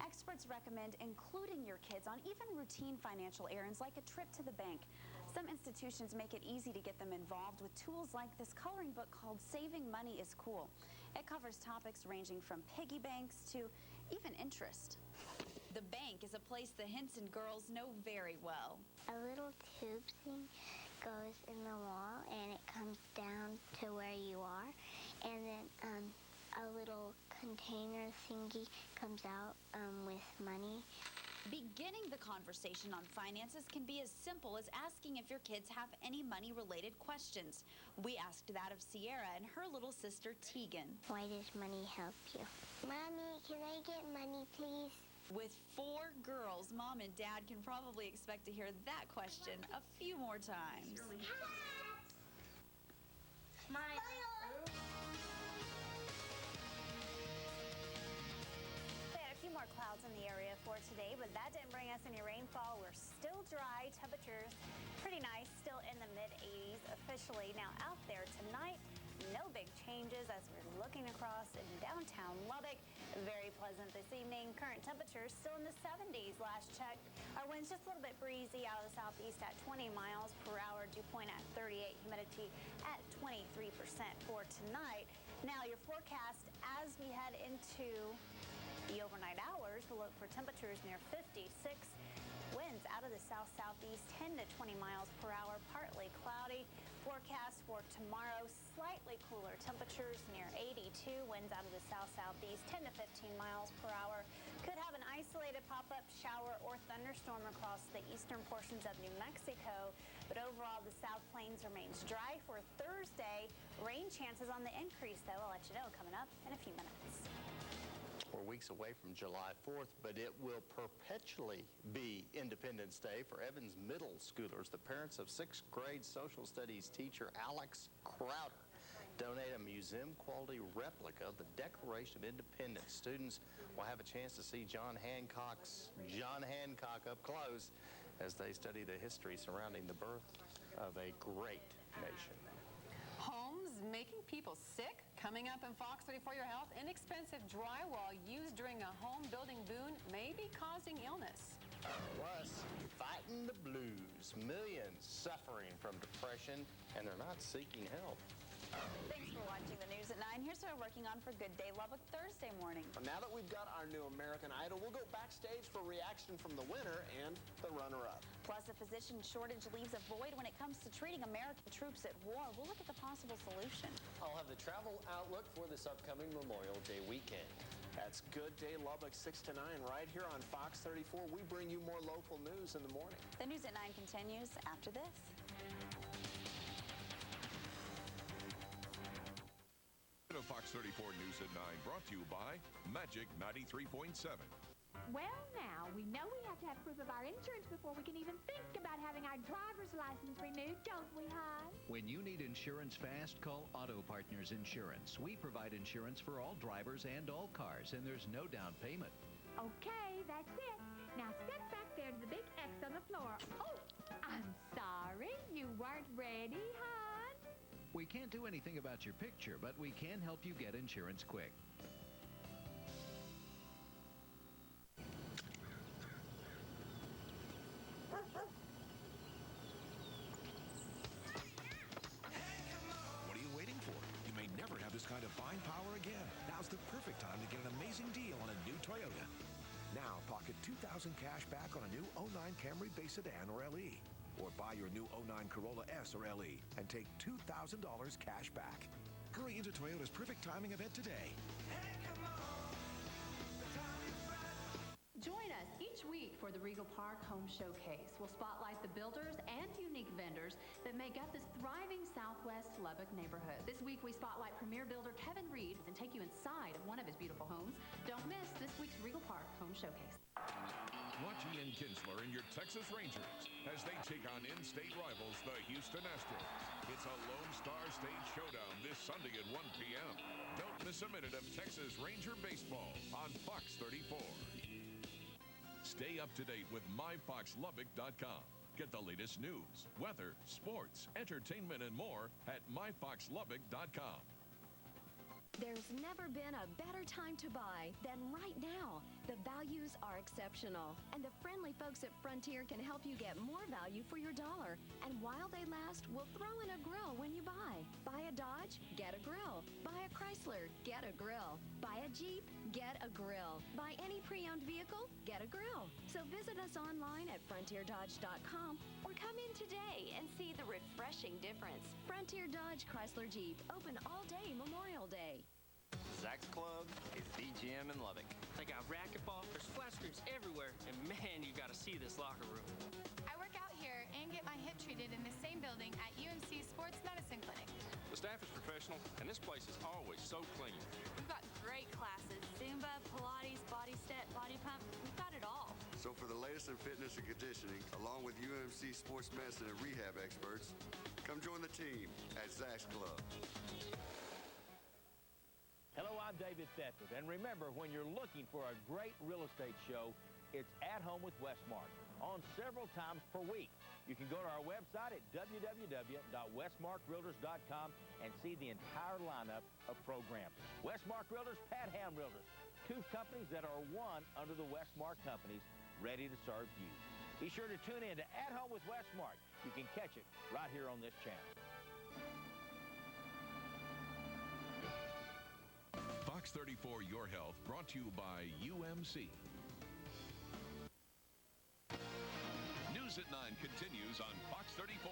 Experts recommend including your kids on even routine financial errands like a trip to the bank. Some institutions make it easy to get them involved with tools like this coloring book called Saving Money is Cool. It covers topics ranging from piggy banks to even interest. The bank is a place the Henson girls know very well. A little tube thing goes in the wall and it comes down to where you are, and then a little container thingy comes out with money. Beginning the conversation on finances can be as simple as asking if your kids have any money-related questions. We asked that of Sierra and her little sister, Tegan. Why does money help you? Mommy, can I get money, please? With 4 girls, Mom and Dad can probably expect to hear that question a few more times. More clouds in the area for today, but that didn't bring us any rainfall. We're still dry. Temperatures pretty nice, still in the mid-80s officially. Now out there tonight, no big changes as we're looking across in downtown Lubbock. Very pleasant this evening. Current temperatures still in the 70s. Last check, our winds just a little bit breezy out of the southeast at 20 miles per hour. Dew point at 38. Humidity at 23% for tonight. Now your forecast as we head into the overnight hours, we'll look for temperatures near 56. Winds out of the south-southeast 10 to 20 miles per hour, partly cloudy. Forecast for tomorrow, slightly cooler temperatures near 82. Winds out of the south-southeast 10 to 15 miles per hour. Could have an isolated pop-up shower or thunderstorm across the eastern portions of New Mexico. But overall, the South Plains remains dry for Thursday. Rain chances on the increase, though. I'll let you know coming up in a few minutes. We're weeks away from July 4th, but it will perpetually be Independence Day for Evans Middle Schoolers. The parents of 6th grade social studies teacher Alex Crowder donate a museum-quality replica of the Declaration of Independence. Students will have a chance to see John Hancock up close as they study the history surrounding the birth of a great nation. Homes making people sick? Coming up in Fox 34 Your Health, inexpensive drywall used during a home building boom may be causing illness. Plus, fighting the blues. Millions suffering from depression, and they're not seeking help. Thanks for watching the news at 9. Here's what we're working on for Good Day Lubbock Thursday morning. Now that we've got our new American Idol, we'll go backstage for reaction from the winner and the runner-up. Plus, a physician shortage leaves a void when it comes to treating American troops at war. We'll look at the possible solution. I'll have the travel outlook for this upcoming Memorial Day weekend. That's Good Day Lubbock 6 to 9 right here on Fox 34. We bring you more local news in the morning. The news at 9 continues after this. Fox 34 News at 9 brought to you by Magic 93.7. Well, now, we know we have to have proof of our insurance before we can even think about having our driver's license renewed, don't we, hon? When you need insurance fast, call Auto Partners Insurance. We provide insurance for all drivers and all cars, and there's no down payment. Okay, that's it. Now step back there to the big X on the floor. Oh, I'm sorry. You weren't ready, hon? We can't do anything about your picture, but we can help you get insurance quick. What are you waiting for? You may never have this kind of buying power again. Now's the perfect time to get an amazing deal on a new Toyota. Now, pocket $2,000 cash back on a new 09 Camry base sedan or LE. Or buy your new 09 Corolla S or LE and take $2,000 cash back. Hurry into Toyota's perfect timing event today. Join us each week for the Regal Park Home Showcase. We'll spotlight the builders and unique vendors that make up this thriving Southwest Lubbock neighborhood. This week we spotlight premier builder Kevin Reed and take you inside of one of his beautiful homes. Don't miss this week's Regal Park Home Showcase. Watch Ian Kinsler and your Texas Rangers as they take on in-state rivals, the Houston Astros. It's a Lone Star State showdown this Sunday at 1 p.m. Don't miss a minute of Texas Ranger baseball on Fox 34. Stay up to date with MyFoxLubbock.com. Get the latest news, weather, sports, entertainment, and more at MyFoxLubbock.com. There's never been a better time to buy than right now. The values are exceptional, and the friendly folks at Frontier can help you get more value for your dollar. And while they last, we'll throw in a grill when you buy. Buy a Dodge, get a grill. Buy a Chrysler, get a grill. Buy a Jeep, get a grill. Buy any pre-owned vehicle, get a grill. So visit us online at FrontierDodge.com or come in today and see the refreshing difference. Frontier Dodge Chrysler Jeep, open all day Memorial Day. Zach's Club is the gym in Lubbock. They got racquetball, there's flat screens everywhere, and man, you gotta see this locker room. I work out here and get my hip treated in the same building at UMC Sports Medicine Clinic. The staff is professional, and this place is always so clean. We've got great classes, Zumba, Pilates, body step, body pump, we've got it all. So for the latest in fitness and conditioning, along with UMC Sports Medicine and rehab experts, come join the team at Zach's Club. Hello, I'm David Thetford, and remember, when you're looking for a great real estate show, it's At Home with Westmark, on several times per week. You can go to our website at www.westmarkrealtors.com and see the entire lineup of programs. Westmark Realtors, Pat Ham Realtors, two companies that are one under the Westmark companies, ready to serve you. Be sure to tune in to At Home with Westmark. You can catch it right here on this channel. Fox 34 Your Health, brought to you by UMC. News at 9 continues on Fox 34.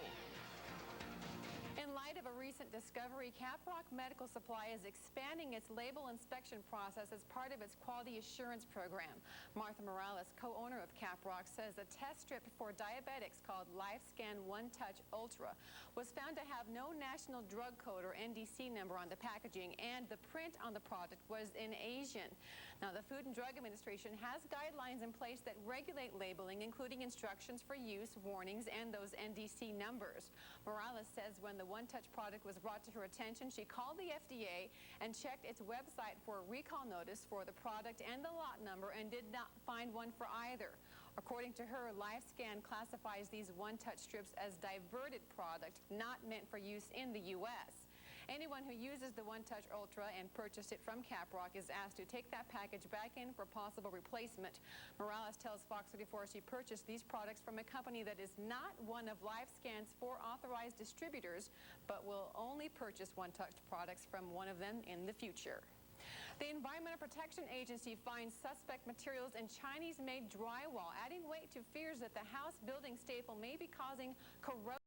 In light of a recent discovery, Caprock Medical Supply is expanding its label inspection process as part of its quality assurance program. Martha Morales, co-owner of Caprock, says a test strip for diabetics called LifeScan One Touch Ultra was found to have no national drug code or NDC number on the packaging, and the print on the product was in Asian. Now, the Food and Drug Administration has guidelines in place that regulate labeling, including instructions for use, warnings, and those NDC numbers. Morales says when the One Touch product was brought to her attention, she called the FDA and checked its website for a recall notice for the product and the lot number and did not find one for either. According to her, LifeScan classifies these One Touch strips as diverted product, not meant for use in the U.S. Anyone who uses the One Touch Ultra and purchased it from Caprock is asked to take that package back in for possible replacement. Morales tells Fox 34 she purchased these products from a company that is not one of LifeScan's 4 authorized distributors, but will only purchase One Touch products from one of them in the future. The Environmental Protection Agency finds suspect materials in Chinese-made drywall, adding weight to fears that the house building staple may be causing corrosion,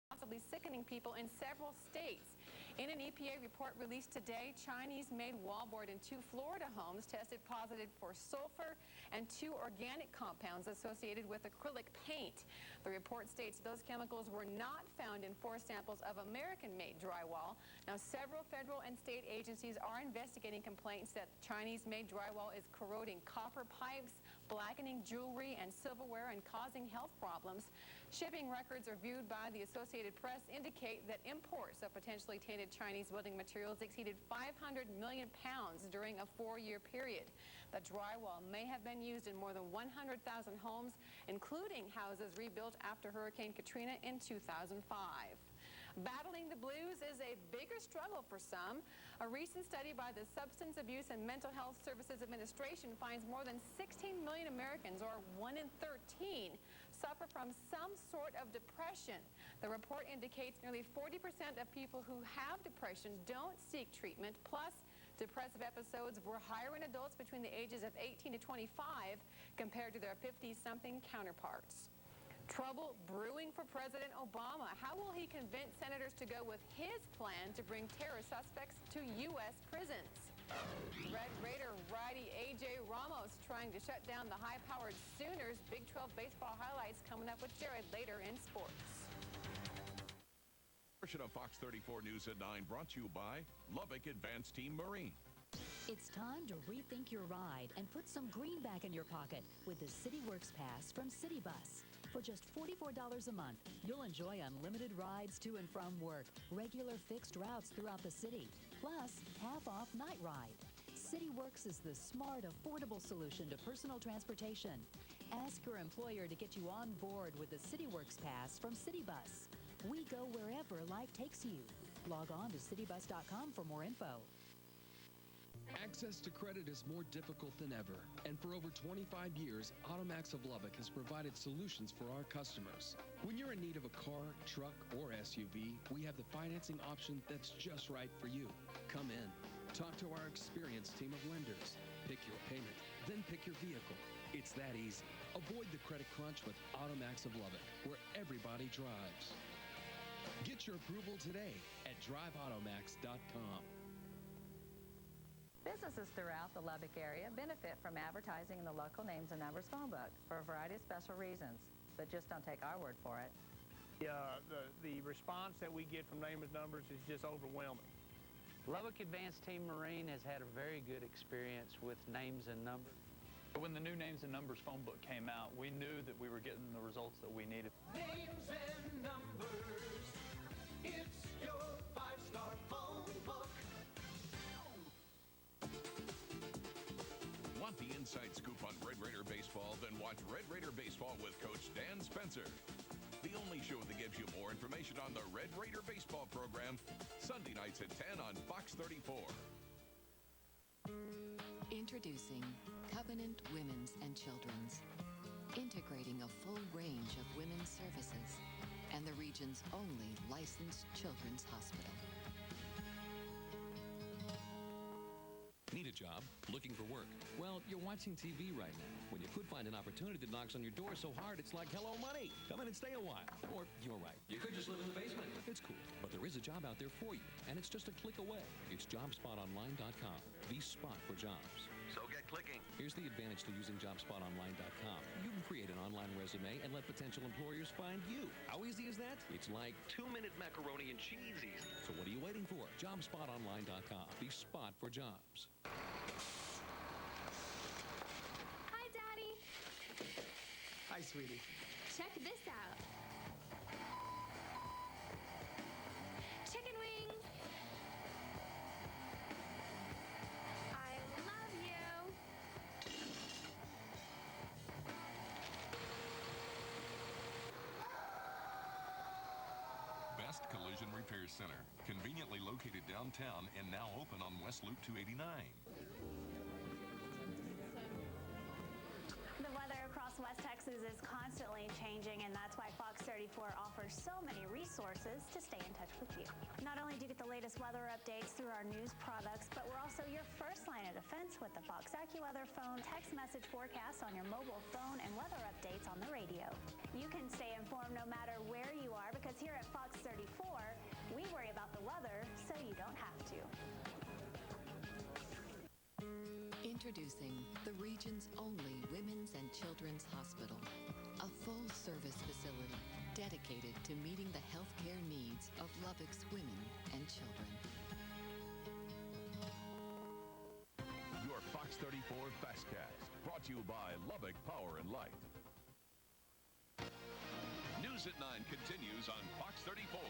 possibly sickening people in several states. In an EPA report released today, Chinese-made wallboard in 2 Florida homes tested positive for sulfur and 2 organic compounds associated with acrylic paint. The report states those chemicals were not found in 4 samples of American-made drywall. Now, several federal and state agencies are investigating complaints that Chinese-made drywall is corroding copper pipes, blackening jewelry and silverware, and causing health problems. Shipping records reviewed by the Associated Press indicate that imports of potentially tainted Chinese building materials exceeded 500 million pounds during a 4-year period. The drywall may have been used in more than 100,000 homes, including houses rebuilt after Hurricane Katrina in 2005. Battling the blues is a bigger struggle for some. A recent study by the Substance Abuse and Mental Health Services Administration finds more than 16 million Americans, or 1 in 13, suffer from some sort of depression. The report indicates nearly 40% of people who have depression don't seek treatment, plus depressive episodes were higher in adults between the ages of 18 to 25 compared to their 50-something counterparts. Trouble brewing for President Obama. How will he convince senators to go with his plan to bring terror suspects to U.S. prisons? Red Raider righty A.J. Ramos trying to shut down the high-powered Sooners. Big 12 baseball highlights coming up with Jared later in sports. Portion of Fox 34 News at 9 brought to you by Lubbock Advanced Team Marine. It's time to rethink your ride and put some green back in your pocket with the City Works Pass from City Bus. For just $44 a month, you'll enjoy unlimited rides to and from work, regular fixed routes throughout the city, plus half-off night ride. City Works is the smart, affordable solution to personal transportation. Ask your employer to get you on board with the City Works Pass from City Bus. We go wherever life takes you. Log on to citybus.com for more info. Access to credit is more difficult than ever, and for over 25 years, Automax of Lubbock has provided solutions for our customers. When you're in need of a car, truck, or SUV, we have the financing option that's just right for you. Come in, talk to our experienced team of lenders, pick your payment, then pick your vehicle. It's that easy. Avoid the credit crunch with Automax of Lubbock, where everybody drives. Get your approval today at driveautomax.com. Businesses throughout the Lubbock area benefit from advertising in the local names and numbers phone book for a variety of special reasons, but just don't take our word for it. The response that we get from names and numbers is just overwhelming. Lubbock Advanced Team Marine has had a very good experience with names and numbers. When the new names and numbers phone book came out, we knew that we were getting the results that we needed. Names and numbers, it's your 5-star phone book. Want the inside scoop on Red Raider baseball? Then watch Red Raider Baseball with Coach Dan Spencer. The only show that gives you more information on the Red Raider baseball program, Sunday nights at 10 on Fox 34. Introducing Covenant Women's and Children's, integrating a full range of women's services and the region's only licensed children's hospital. Need a job? Looking for work? Well, you're watching TV right now when you could find an opportunity that knocks on your door so hard it's like, hello, money. Come in and stay a while. Or, you're right, you could just live in the basement. It's cool, but there is a job out there for you, and it's just a click away. It's JobspotOnline.com, the spot for jobs. So get clicking. Here's the advantage to using JobspotOnline.com. You can create an online resume and let potential employers find you. How easy is that? It's like 2-minute macaroni and cheese easy. So what are you waiting for? JobspotOnline.com, the spot for jobs. Hi, Daddy. Hi, sweetie. Check this out. Chicken wings. I love you. Best Collision Repair Center, conveniently located downtown and now open on West Loop 289. The weather across West Texas is constantly changing, and that's why Fox 34 offers so many resources to stay in touch with you. Not only do you get the latest weather updates through our news products, but we're also your first line of defense with the Fox AccuWeather phone, text message forecasts on your mobile phone, and weather updates on the radio. You can stay informed no matter where you are, because here at Fox 34, we worry about the weather so you don't have to. Introducing the region's only women's and children's hospital, a full-service facility dedicated to meeting the healthcare needs of Lubbock's women and children. Your Fox 34 Fastcast, brought to you by Lubbock Power and Light. News at 9 continues on Fox 34.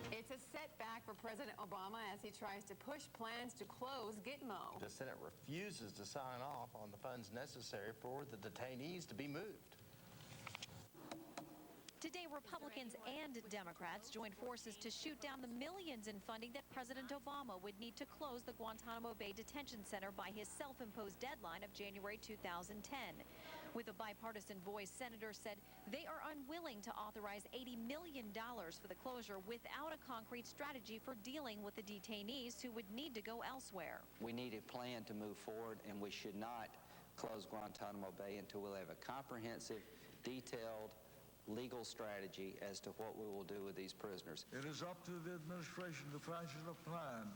It's a setback for President Obama as he tries to push plans to close Gitmo. The Senate refuses to sign off on the funds necessary for the detainees to be moved. Today, Republicans and Democrats joined forces to shoot down the millions in funding that President Obama would need to close the Guantanamo Bay Detention Center by his self-imposed deadline of January 2010. With a bipartisan voice, senators said they are unwilling to authorize $80 million for the closure without a concrete strategy for dealing with the detainees who would need to go elsewhere. We need a plan to move forward, and we should not close Guantanamo Bay until we have a comprehensive, detailed, legal strategy as to what we will do with these prisoners. It is up to the administration to fashion a plan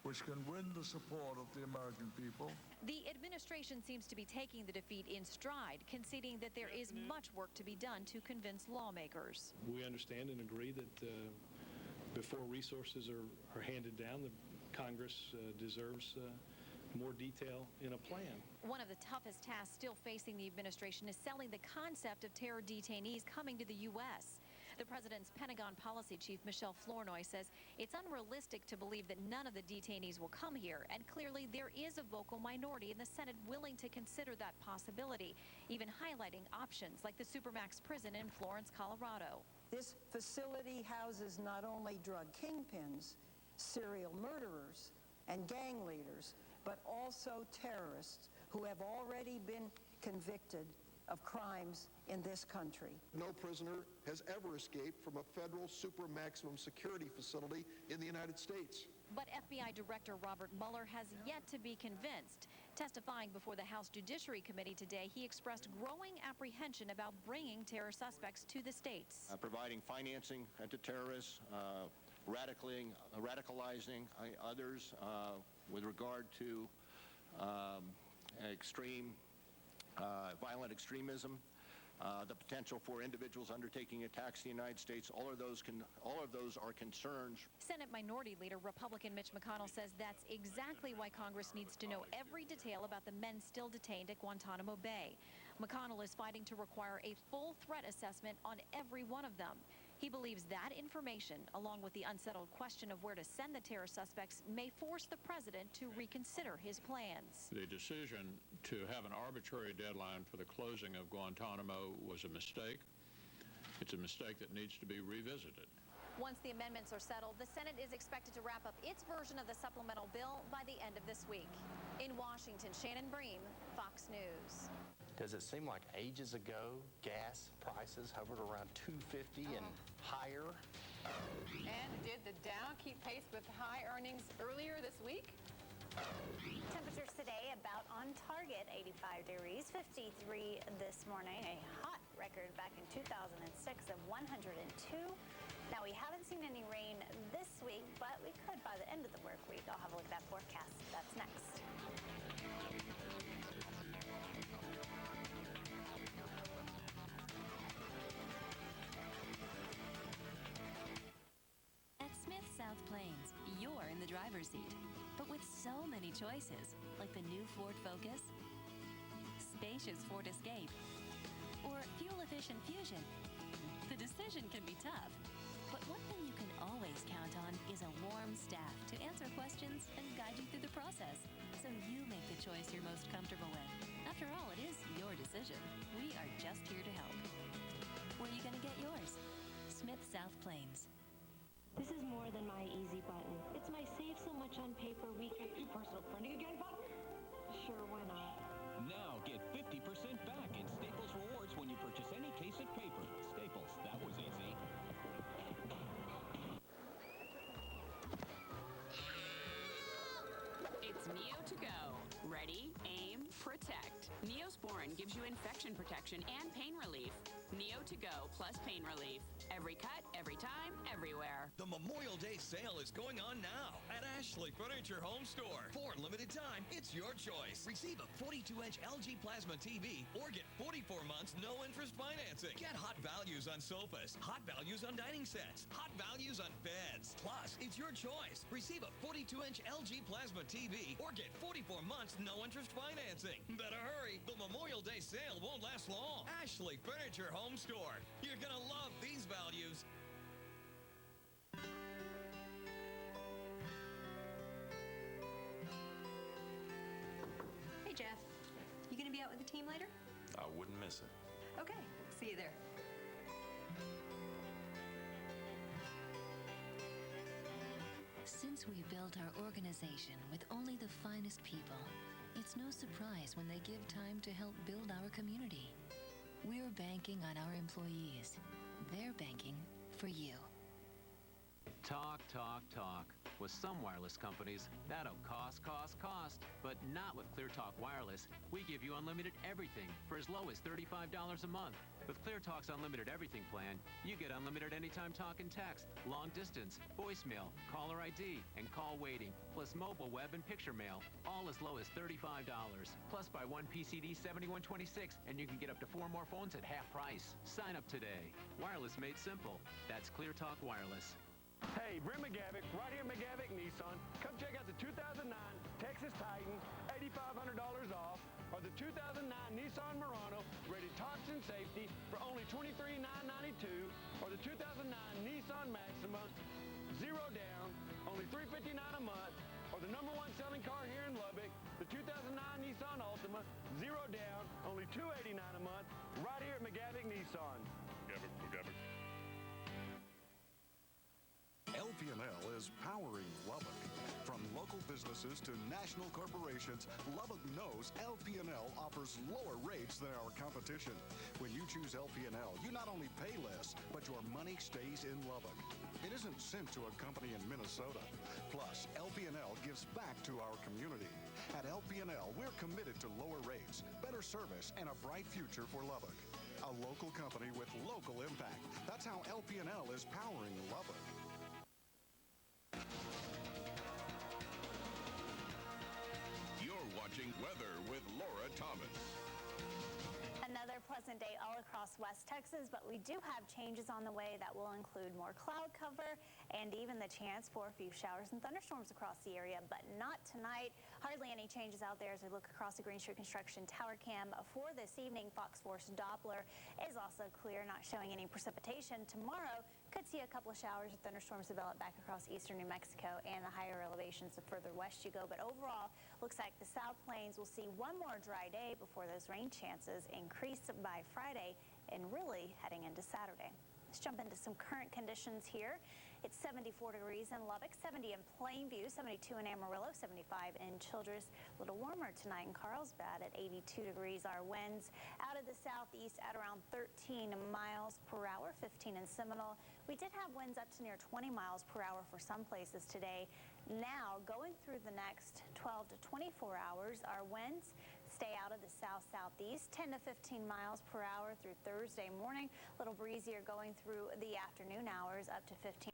which can win the support of the American people. The administration seems to be taking the defeat in stride, conceding that there is much work to be done to convince lawmakers. We understand and agree that before resources are handed down, the Congress deserves more detail in a plan. One of the toughest tasks still facing the administration is selling the concept of terror detainees coming to the U.S. The president's Pentagon policy chief, Michelle Flournoy, says it's unrealistic to believe that none of the detainees will come here, and clearly there is a vocal minority in the Senate willing to consider that possibility, even highlighting options like the Supermax prison in Florence, Colorado. This facility houses not only drug kingpins, serial murderers, and gang leaders, but also terrorists who have already been convicted of crimes in this country. No prisoner has ever escaped from a federal super maximum security facility in the United States. But FBI Director Robert Mueller has yet to be convinced. Testifying before the House Judiciary Committee today, he expressed growing apprehension about bringing terror suspects to the states. Providing financing to terrorists, radicalizing others with regard to extreme violent extremism, the potential for individuals undertaking attacks in the United States. All of those are concerns. Senate Minority Leader Republican Mitch McConnell says that's exactly why Congress needs to know every detail about the men still detained at Guantanamo Bay. McConnell is fighting to require a full threat assessment on every one of them. He believes that information, along with the unsettled question of where to send the terror suspects, may force the president to reconsider his plans. The decision to have an arbitrary deadline for the closing of Guantanamo was a mistake. It's a mistake that needs to be revisited. Once the amendments are settled, the Senate is expected to wrap up its version of the supplemental bill by the end of this week. In Washington, Shannon Bream, Fox News. Does it seem like ages ago gas prices hovered around $2.50 and higher? And did the Dow keep pace with high earnings earlier this week? Temperatures today about on target, 85 degrees, 53 this morning, a hot record back in 2006 of 102. Now, we haven't seen any rain this week, but we could by the end of the work week. I'll have a look at that forecast. That's next. South Plains, you're in the driver's seat. But with so many choices, like the new Ford Focus, spacious Ford Escape, or fuel-efficient Fusion, the decision can be tough. But one thing you can always count on is a warm staff to answer questions and guide you through the process, so you make the choice you're most comfortable with. After all, it is your decision. We are just here to help. Where are you going to get yours? Smith South Plains. This is more than my easy button. It's my save so much on paper weekend. Personal printing again button? Sure, why not? Now get 50% back in Staples Rewards when you purchase any case of paper. Staples, that was easy. It's Neo to go. Ready, aim, protect. Neosporin gives you infection protection and pain relief. Neo to go plus pain relief. Every cut, every time, everywhere. The Memorial Day sale is going on now at Ashley Furniture Home Store. For a limited time, it's your choice. Receive a 42-inch LG Plasma TV or get 44 months no-interest financing. Get hot values on sofas, hot values on dining sets, hot values on beds. Plus, it's your choice. Receive a 42-inch LG Plasma TV or get 44 months no-interest financing. Better hurry. The Memorial Day sale won't last long. Ashley Furniture Home Store. You're going to love these values. Hey, Jeff. You going to be out with the team later? I wouldn't miss it. Okay. See you there. Since we built our organization with only the finest people, it's no surprise when they give time to help build our community. We're banking on our employees. They're banking for you. Talk, talk, talk. With some wireless companies, that'll cost. But not with ClearTalk Wireless. We give you unlimited everything for as low as $35 a month. With ClearTalk's Unlimited Everything plan, you get unlimited anytime talk and text, long distance, voicemail, caller ID, and call waiting, plus mobile, web, and picture mail, all as low as $35. Plus buy one PCD 7126, and you can get up to 4 more phones at half price. Sign up today. Wireless made simple. That's ClearTalk Wireless. Hey, Brent McGavick, right here at McGavick Nissan. Come check out the 2009 Texas Titan, $8,500 off, or the 2009 Nissan Murano, rated toxin safety for only $23,992, or the 2009 Nissan Maxima, 0 down, only $359 a month, or the #1 selling car here in Lubbock, the 2009 Nissan Altima, 0 down, only $289 a month, right here at McGavick Nissan. McGavick. LP&L is powering Lubbock. From local businesses to national corporations, Lubbock knows LP&L offers lower rates than our competition. When you choose LP&L, you not only pay less, but your money stays in Lubbock. It isn't sent to a company in Minnesota. Plus, LP&L gives back to our community. At LP&L, we're committed to lower rates, better service, and a bright future for Lubbock. A local company with local impact. That's how LP&L is powering Lubbock. You're watching Weather with Laura Thomas. Another pleasant day all across West Texas, but we do have changes on the way that will include more cloud cover and even the chance for a few showers and thunderstorms across the area, but not tonight. Hardly any changes out there as we look across the Green Street Construction Tower Cam for this evening. Fox Force Doppler is also clear, not showing any precipitation. Tomorrow could see a couple of showers or thunderstorms develop back across eastern New Mexico and the higher elevations the further west you go, but overall looks like the South Plains will see one more dry day before those rain chances increase by Friday and really heading into Saturday. Let's jump into some current conditions here. It's 74 degrees in Lubbock, 70 in Plainview, 72 in Amarillo, 75 in Childress. A little warmer tonight in Carlsbad at 82 degrees. Our winds out of the southeast at around 13 miles per hour, 15 in Seminole. We did have winds up to near 20 miles per hour for some places today. Now, going through the next 12 to 24 hours, our winds stay out of the south-southeast, 10 to 15 miles per hour through Thursday morning. A little breezier going through the afternoon hours, up to 15.